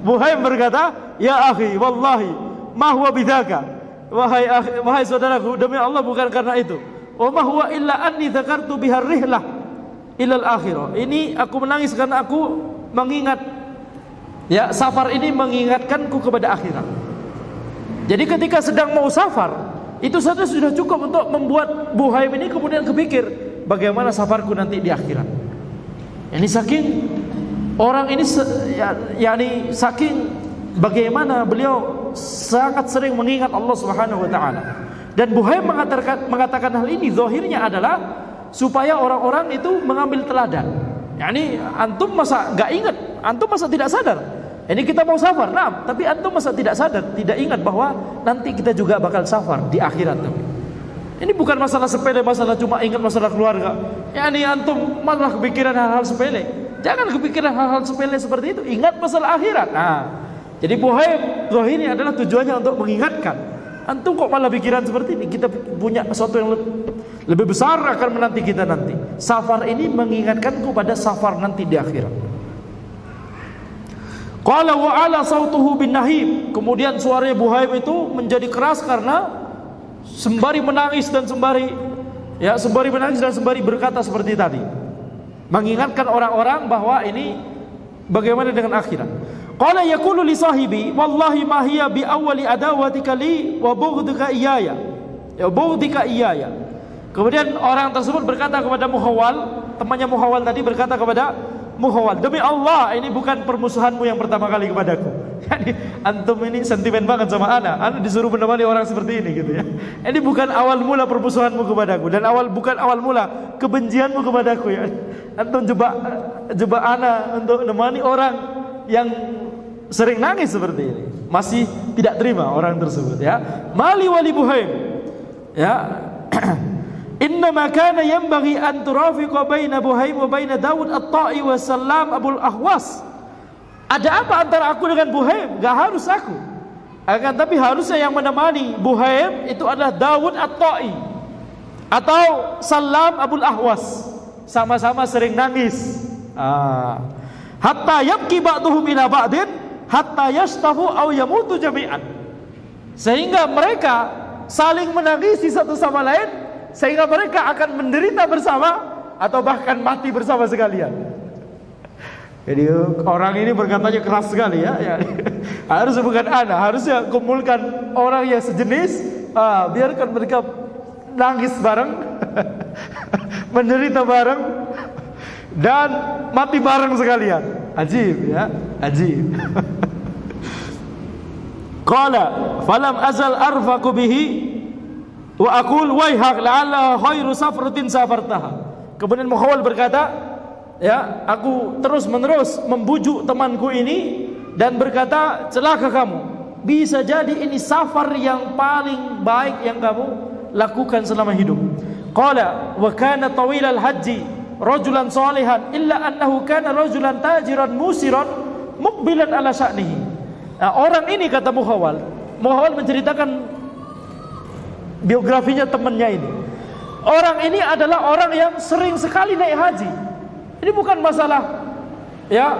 Buhaim berkata, ya akhi, wallahi, ma huwa bidhaka. Wahai saudaraku, demi Allah bukan karena itu. Wa ma huwa illa anni dzakartu bihar rihlah ilal akhirah. Ini aku menangis karena aku mengingat, ya, safar ini mengingatkanku kepada akhirat. Jadi ketika sedang mau safar, itu saja sudah cukup untuk membuat Buhaim ini kemudian kepikir, bagaimana safarku nanti di akhirat. Ini saking orang ini yakni saking bagaimana beliau sangat sering mengingat Allah Subhanahu wa taala. Dan Buhaim mengatakan hal ini zahirnya adalah supaya orang-orang itu mengambil teladan. Yani antum masa enggak ingat, antum masa tidak sadar. Ini kita mau safar, nah, tapi antum masa tidak sadar, tidak ingat bahwa nanti kita juga bakal safar di akhirat. Ini bukan masalah sepele, masalah cuma ingat masalah keluarga. Yani antum malah kepikiran hal-hal sepele. Jangan kepikiran hal-hal sepele seperti itu. Ingat masalah akhirat. Nah, jadi Buhaim ini adalah tujuannya untuk mengingatkan. Antum kok malah pikiran seperti ini? Kita punya sesuatu yang lebih besar akan menanti kita nanti. Safar ini mengingatkanku pada safar nanti di akhirat. Qala wa ala sautuhu bin nahib. Kemudian suaranya Buhaim itu menjadi keras karena sembari menangis dan sembari menangis dan sembari berkata seperti tadi, mengingatkan orang-orang bahwa ini bagaimana dengan akhirat. Qala yaqulu li sahibi wallahi ma hiya bi awwali adawatika li wa bughdika iyaya. Ya bughdika iyaya. Kemudian orang tersebut berkata kepada Muhawwal, temannya Muhawwal tadi berkata kepada Muhawwal, demi Allah ini bukan permusuhanmu yang pertama kali kepadaku. Yani antum ini sentimen banget sama ana disuruh menemani orang seperti ini gitu ya. Ini bukan awal mula permusuhanmu kepadaku dan bukan awal mula kebencianmu kepadaku ya. Antum jebak ana untuk menemani orang yang sering nangis seperti ini. Masih tidak terima orang tersebut ya. Mali wali Buhaim. Ya. Innama kana yanbaghi an turafiqa baina Buhaim wa baina Daud at-Ta'i wa Salam Abul Ahwas. Ada apa antara aku dengan Buhaim? Gak harus aku. Akan tapi harusnya yang menemani Buhaim itu adalah Daud at-Ta'i atau Salam Abul Ahwas. Sama-sama sering nangis. Hatta yabki ba'duhum ila ba'din hatta yashtafu aw yamutu jami'an. Sehingga mereka saling menangisi satu sama lain, sehingga mereka akan menderita bersama atau bahkan mati bersama sekalian. Jadi orang ini berkatanya keras sekali ya. Harusnya bukan harusnya kumpulkan orang yang sejenis, biarkan mereka nangis bareng, menderita bareng, dan mati bareng sekalian. Ajib ya, ajib. Qala falam azal arfaqu bihi wa aqul waihak la'alla khairu safratin safartaha. Kemudian Muhawwal berkata, ya, aku terus-menerus membujuk temanku ini dan berkata, celaka kamu, bisa jadi ini safar yang paling baik yang kamu lakukan selama hidup. Qala wa kana tawilal haji rajulan salihan illa annahu kana rajulan tajiran musiran muqbilan ala sya'nihi. Nah, orang ini kata Muhawwal menceritakan biografinya temannya ini. Orang ini adalah orang yang sering sekali naik haji. Ini bukan masalah ya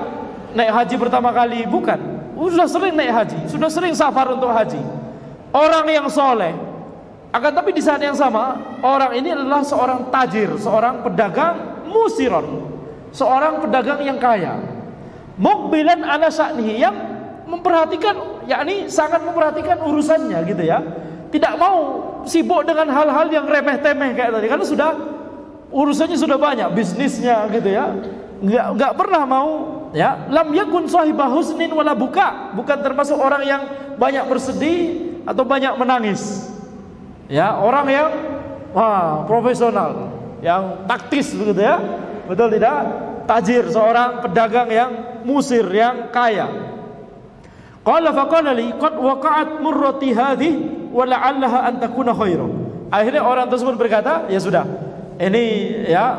naik haji pertama kali, bukan. Sudah sering naik haji, sudah sering safar untuk haji. Orang yang soleh. Akan tapi di saat yang sama, orang ini adalah seorang tajir, seorang pedagang musiron, seorang pedagang yang kaya. Muqbilan ala sya'nihi, yang memperhatikan, yakni sangat memperhatikan urusannya gitu ya. Tidak mau sibuk dengan hal-hal yang remeh-temeh kayak tadi, karena sudah urusannya sudah banyak, bisnisnya gitu ya. Enggak pernah mau ya. Lam yakun sahibah husnin wala buka, bukan termasuk orang yang banyak bersedih atau banyak menangis. Ya, orang yang profesional, yang taktis begitu ya. Betul tidak? Tajir, seorang pedagang yang musir, yang kaya. Qala faqala li qad waqa'at murrati hadhihi wa la'allaha an takuna khairan. Akhirnya orang tersebut berkata, ya sudah, ini ya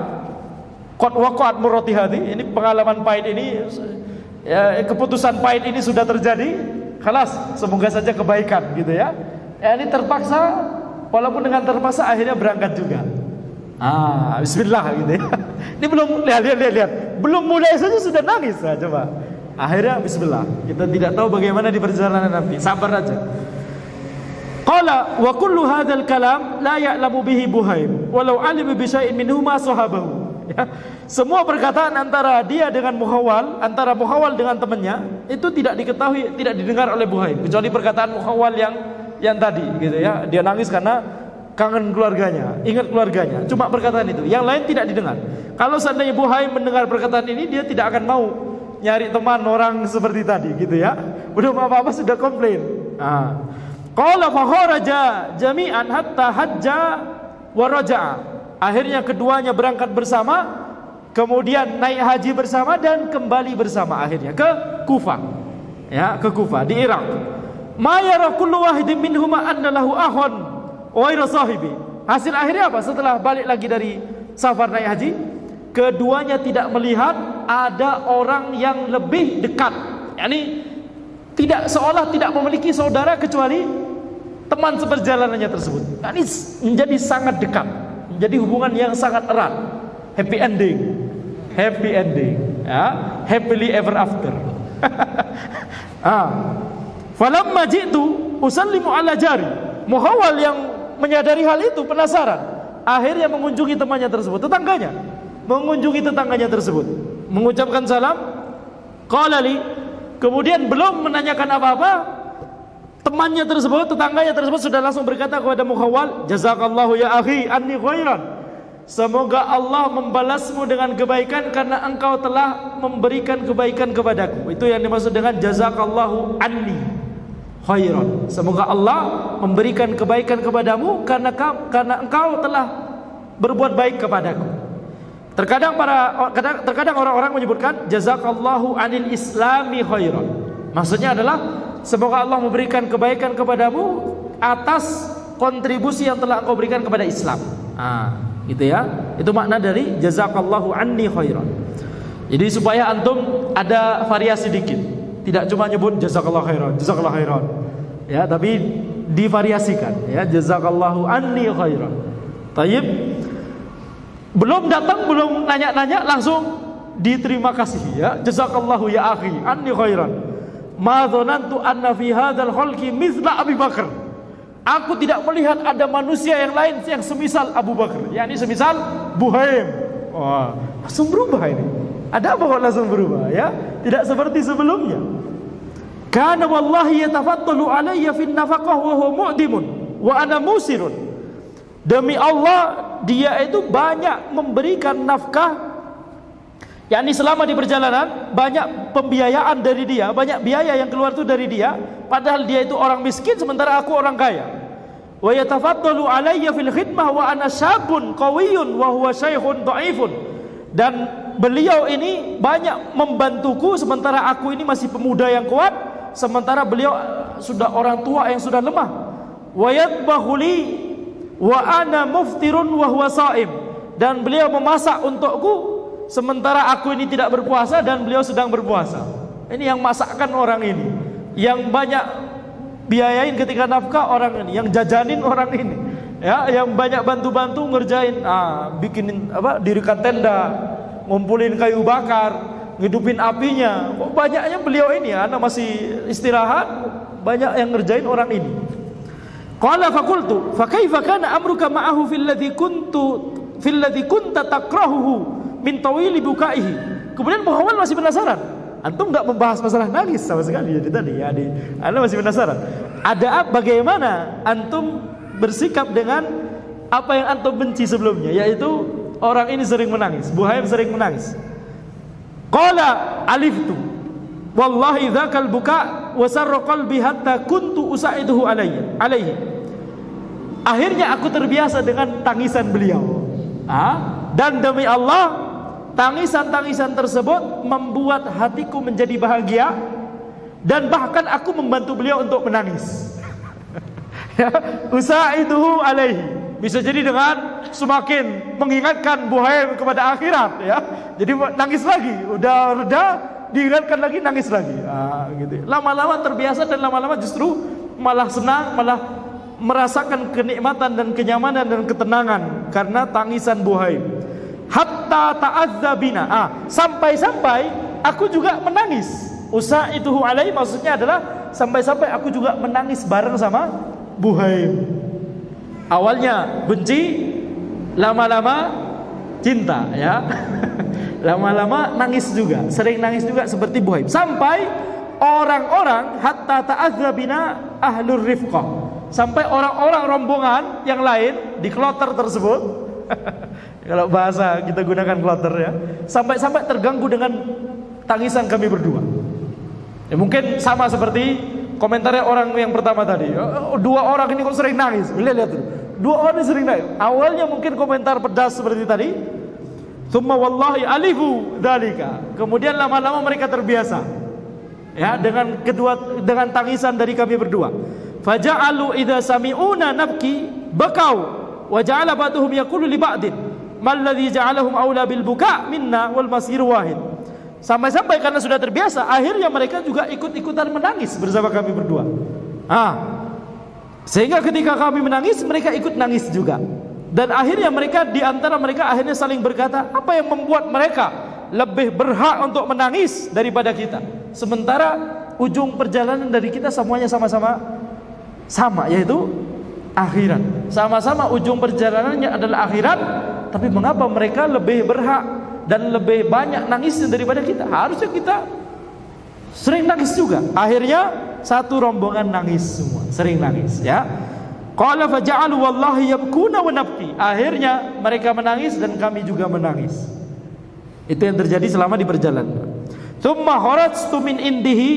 qad waqa'at murrati hadhihi, ini pengalaman pahit ini ya, keputusan pahit ini sudah terjadi. Khalas, semoga saja kebaikan gitu ya. Ini terpaksa, walaupun dengan terpaksa akhirnya berangkat juga. Bismillah gitu ya. Ini belum lihat. Belum mulai saja sudah nangis. Nah, coba. Akhirnya bismillah. Kita tidak tahu bagaimana di perjalanan nanti. Sabar aja. Qala wa kullu hadzal kalam la ya'lamu bihi Buhaim walau alima bi syai'in minhu ma sahabahu. Ya. Semua perkataan antara dia dengan Muhawwal, antara Muhawwal dengan temannya itu tidak diketahui, tidak didengar oleh Buhaim, kecuali perkataan Muhawwal yang tadi gitu ya. Dia nangis karena kangen keluarganya, ingat keluarganya. Cuma perkataan itu, yang lain tidak didengar. Kalau seandainya Buhaim mendengar perkataan ini, dia tidak akan mau nyari teman orang seperti tadi gitu ya. Belum apa-apa sudah komplain. Qala fa kharaja jami'an hatta hajja wa raja'a. Akhirnya keduanya berangkat bersama, kemudian naik haji bersama dan kembali bersama akhirnya ke Kufah. Ya, ke Kufah di Irak. Ma yara kullu wahidin minhuma anna lahu akhun ghairu sahibi. Hasil akhirnya apa? Setelah balik lagi dari safar naik haji, keduanya tidak melihat ada orang yang lebih dekat. Yani seolah tidak memiliki saudara kecuali teman seperjalanannya tersebut. Yani menjadi sangat dekat. Jadi hubungan yang sangat erat. Happy ending ya. Happily ever after. Falamma jitu usallimu ala jari. Muhawwal yang menyadari hal itu penasaran, akhirnya mengunjungi temannya tersebut, tetangganya tersebut, mengucapkan salam. Qala li, kemudian belum menanyakan apa-apa, temannya tersebut, tetangganya tersebut sudah langsung berkata kepada Muhawwal, jazakallahu ya akhi anni khairan. Semoga Allah membalasmu dengan kebaikan karena engkau telah memberikan kebaikan kepadaku. Itu yang dimaksud dengan jazakallahu anni khairan. Semoga Allah memberikan kebaikan kepadamu karena engkau telah berbuat baik kepadaku. Terkadang orang-orang menyebutkan jazakallahu anil islami khairan. Maksudnya adalah semoga Allah memberikan kebaikan kepadamu atas kontribusi yang telah engkau berikan kepada Islam. Gitu ya. Itu makna dari jazakallahu anni khairan. Jadi supaya antum ada variasi dikit. Tidak cuma nyebut jazakallahu khairan. Ya, tapi divariasikan ya, jazakallahu anni khairan. Tayyib. Belum datang, belum nanya-nanya langsung diterima kasih ya. Jazakallahu ya akhi anni khairan. Ma dzanantu anna fi hadzal khalqi mithla Abi Bakar. Aku tidak melihat ada manusia yang lain yang semisal Abu Bakar, yakni semisal Buhaim. Wah, langsung berubah ini. Ada apa kok langsung berubah ya? Tidak seperti sebelumnya. Kana wallahi yatafattalu alayya fin nafaqah wa huwa mu'dimun wa ana musirun. Demi Allah, dia itu banyak memberikan nafkah, yakni selama di perjalanan banyak pembiayaan dari dia, banyak biaya yang keluar itu dari dia, padahal dia itu orang miskin sementara aku orang kaya. Wa yatafaddalu alayya fil khidmah wa ana syabun qawiyyun wa huwa syaikhun dhaifun. Dan beliau ini banyak membantuku sementara aku ini masih pemuda yang kuat, sementara beliau sudah orang tua yang sudah lemah. Wa yadbahu li wa ana muftirun wa huwa shaim. Dan beliau memasak untukku sementara aku ini tidak berpuasa dan beliau sedang berpuasa. Ini yang masakkan orang ini, yang banyak biayain ketika nafkah orang ini, yang jajanin orang ini, ya, yang banyak bantu-bantu ngerjain, bikinin dirikan tenda, ngumpulin kayu bakar, ngidupin apinya. Kok banyaknya beliau ini, anak masih istirahat, banyak yang ngerjain orang ini. Qala faqultu fa kaifa kana amruka ma'ahu fil ladzi kunta takrahuhu min tawili bukaihi. Kemudian Muhawwal masih penasaran. Antum enggak membahas masalah nangis sama sekali tadi ya. Anda masih penasaran. Bagaimana antum bersikap dengan apa yang antum benci sebelumnya, yaitu orang ini sering menangis, Buhaim sering menangis. Qala aliftu wallahi dzakal buka wa sarra qalbi hatta kuntu usaiduhu alaihi. Akhirnya aku terbiasa dengan tangisan beliau. Dan demi Allah, tangisan-tangisan tersebut membuat hatiku menjadi bahagia, dan bahkan aku membantu beliau untuk menangis. Usaiduhu alaihi, bisa jadi dengan semakin mengingatkan Buhaim kepada akhirat ya. Jadi nangis lagi, udah reda, diingatkan lagi, nangis lagi. Gitu. Lama-lama terbiasa dan lama-lama justru malah senang, malah merasakan kenikmatan dan kenyamanan dan ketenangan karena tangisan Buhaim. hatta ta'adza bina. Sampai-sampai aku juga menangis. Usaituhu alaihi maksudnya adalah sampai-sampai aku juga menangis bareng sama Buhaim. Awalnya benci, lama-lama cinta, ya. Lama-lama nangis juga, sering nangis juga seperti Buhaim. Sampai orang-orang hatta ta'adza bina ahlur rifqah. Sampai orang-orang rombongan yang lain di kloter tersebut kalau bahasa kita gunakan kloter, ya, sampai-sampai terganggu dengan tangisan kami berdua. Ya, mungkin sama seperti komentarnya orang yang pertama tadi. Dua orang ini kok sering nangis. Lihat tuh. Dua orang ini sering nangis. Awalnya mungkin komentar pedas seperti tadi. Tsumma wallahi alifu dzalika. Kemudian lama-lama mereka terbiasa. Ya, dengan tangisan dari kami berdua. Faja'alu idza sami'una nabki bakau wa ja'ala ba'dhum yaqulu li ba'din mal ladzi ja'alahum aula bil buka' minna wal masir wahid. Sampai-sampai karena sudah terbiasa, akhirnya mereka juga ikut-ikutan menangis bersama kami berdua. Sehingga ketika kami menangis, mereka ikut nangis juga. Dan akhirnya mereka, di antara mereka akhirnya saling berkata, apa yang membuat mereka lebih berhak untuk menangis daripada kita, sementara ujung perjalanan dari kita semuanya sama, yaitu akhirat. Sama-sama ujung perjalanannya adalah akhirat, tapi mengapa mereka lebih berhak dan lebih banyak nangisnya daripada kita? Harusnya kita sering nangis juga. Akhirnya satu rombongan nangis semua, sering nangis, ya. Qala faja'alu wallahi yabkuna wa nabki. Akhirnya mereka menangis dan kami juga menangis. Itu yang terjadi selama di perjalanan. Tsumma kharajtu min indihi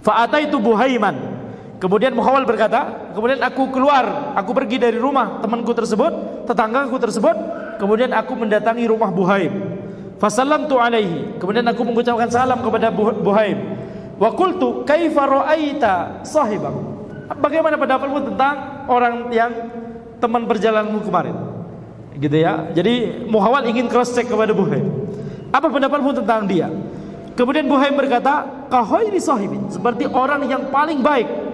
fa ataitu Buhaiman. Kemudian Muhawal berkata, kemudian aku keluar, aku pergi dari rumah temanku tersebut, tetanggaku tersebut. Kemudian aku mendatangi rumah Buhaim. Fasallamtu alaihi. Kemudian aku mengucapkan salam kepada Buhaim. Wa qultu kaifa ra'aita sahibak? Bagaimana pendapatmu tentang orang yang teman perjalananmu kemarin? Gitu, ya. Jadi Muhawal ingin cross check kepada Buhaim. Apa pendapatmu tentang dia? Kemudian Buhaim berkata, kahayri sahibin, seperti orang yang paling baik.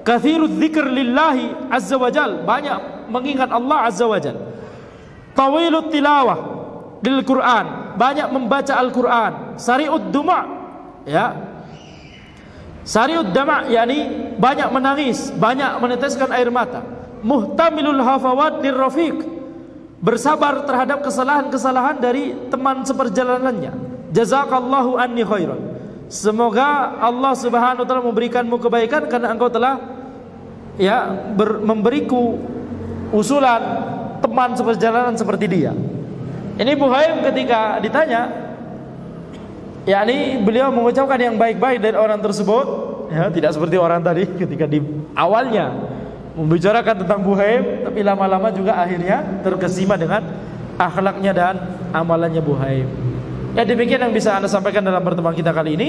Katsirudz dzikr lillahi azza wajal, banyak mengingat Allah azza wajal. Tawilut tilawah lil Quran, banyak membaca Al-Quran. Sari'ud duma', ya. Sari'ud dama', yakni banyak menangis, banyak meneteskan air mata. Muhtamilul hafawat lirrafiq, bersabar terhadap kesalahan-kesalahan dari teman seperjalanannya. Jazakallahu anni khairan, semoga Allah Subhanahu wa taala memberikanmu kebaikan karena engkau telah, ya, memberiku usulan teman seperjalanan seperti dia. Ini Buhaim ketika ditanya, yakni beliau mengucapkan yang baik-baik dari orang tersebut, ya, tidak seperti orang tadi ketika di awalnya membicarakan tentang Buhaim, tapi lama-lama juga akhirnya terkesima dengan akhlaknya dan amalannya Buhaim. Ya, demikian yang bisa Anda sampaikan dalam pertemuan kita kali ini.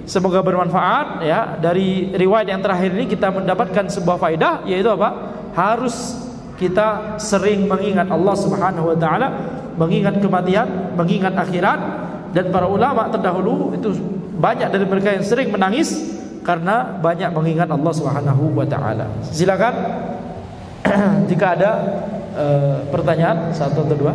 Semoga bermanfaat, ya. Dari riwayat yang terakhir ini kita mendapatkan sebuah faedah, yaitu apa? Harus kita sering mengingat Allah Subhanahu wa taala, mengingat kematian, mengingat akhirat. Dan para ulama terdahulu itu banyak dari mereka yang sering menangis karena banyak mengingat Allah Subhanahu wa taala. Silakan jika ada pertanyaan, satu atau dua.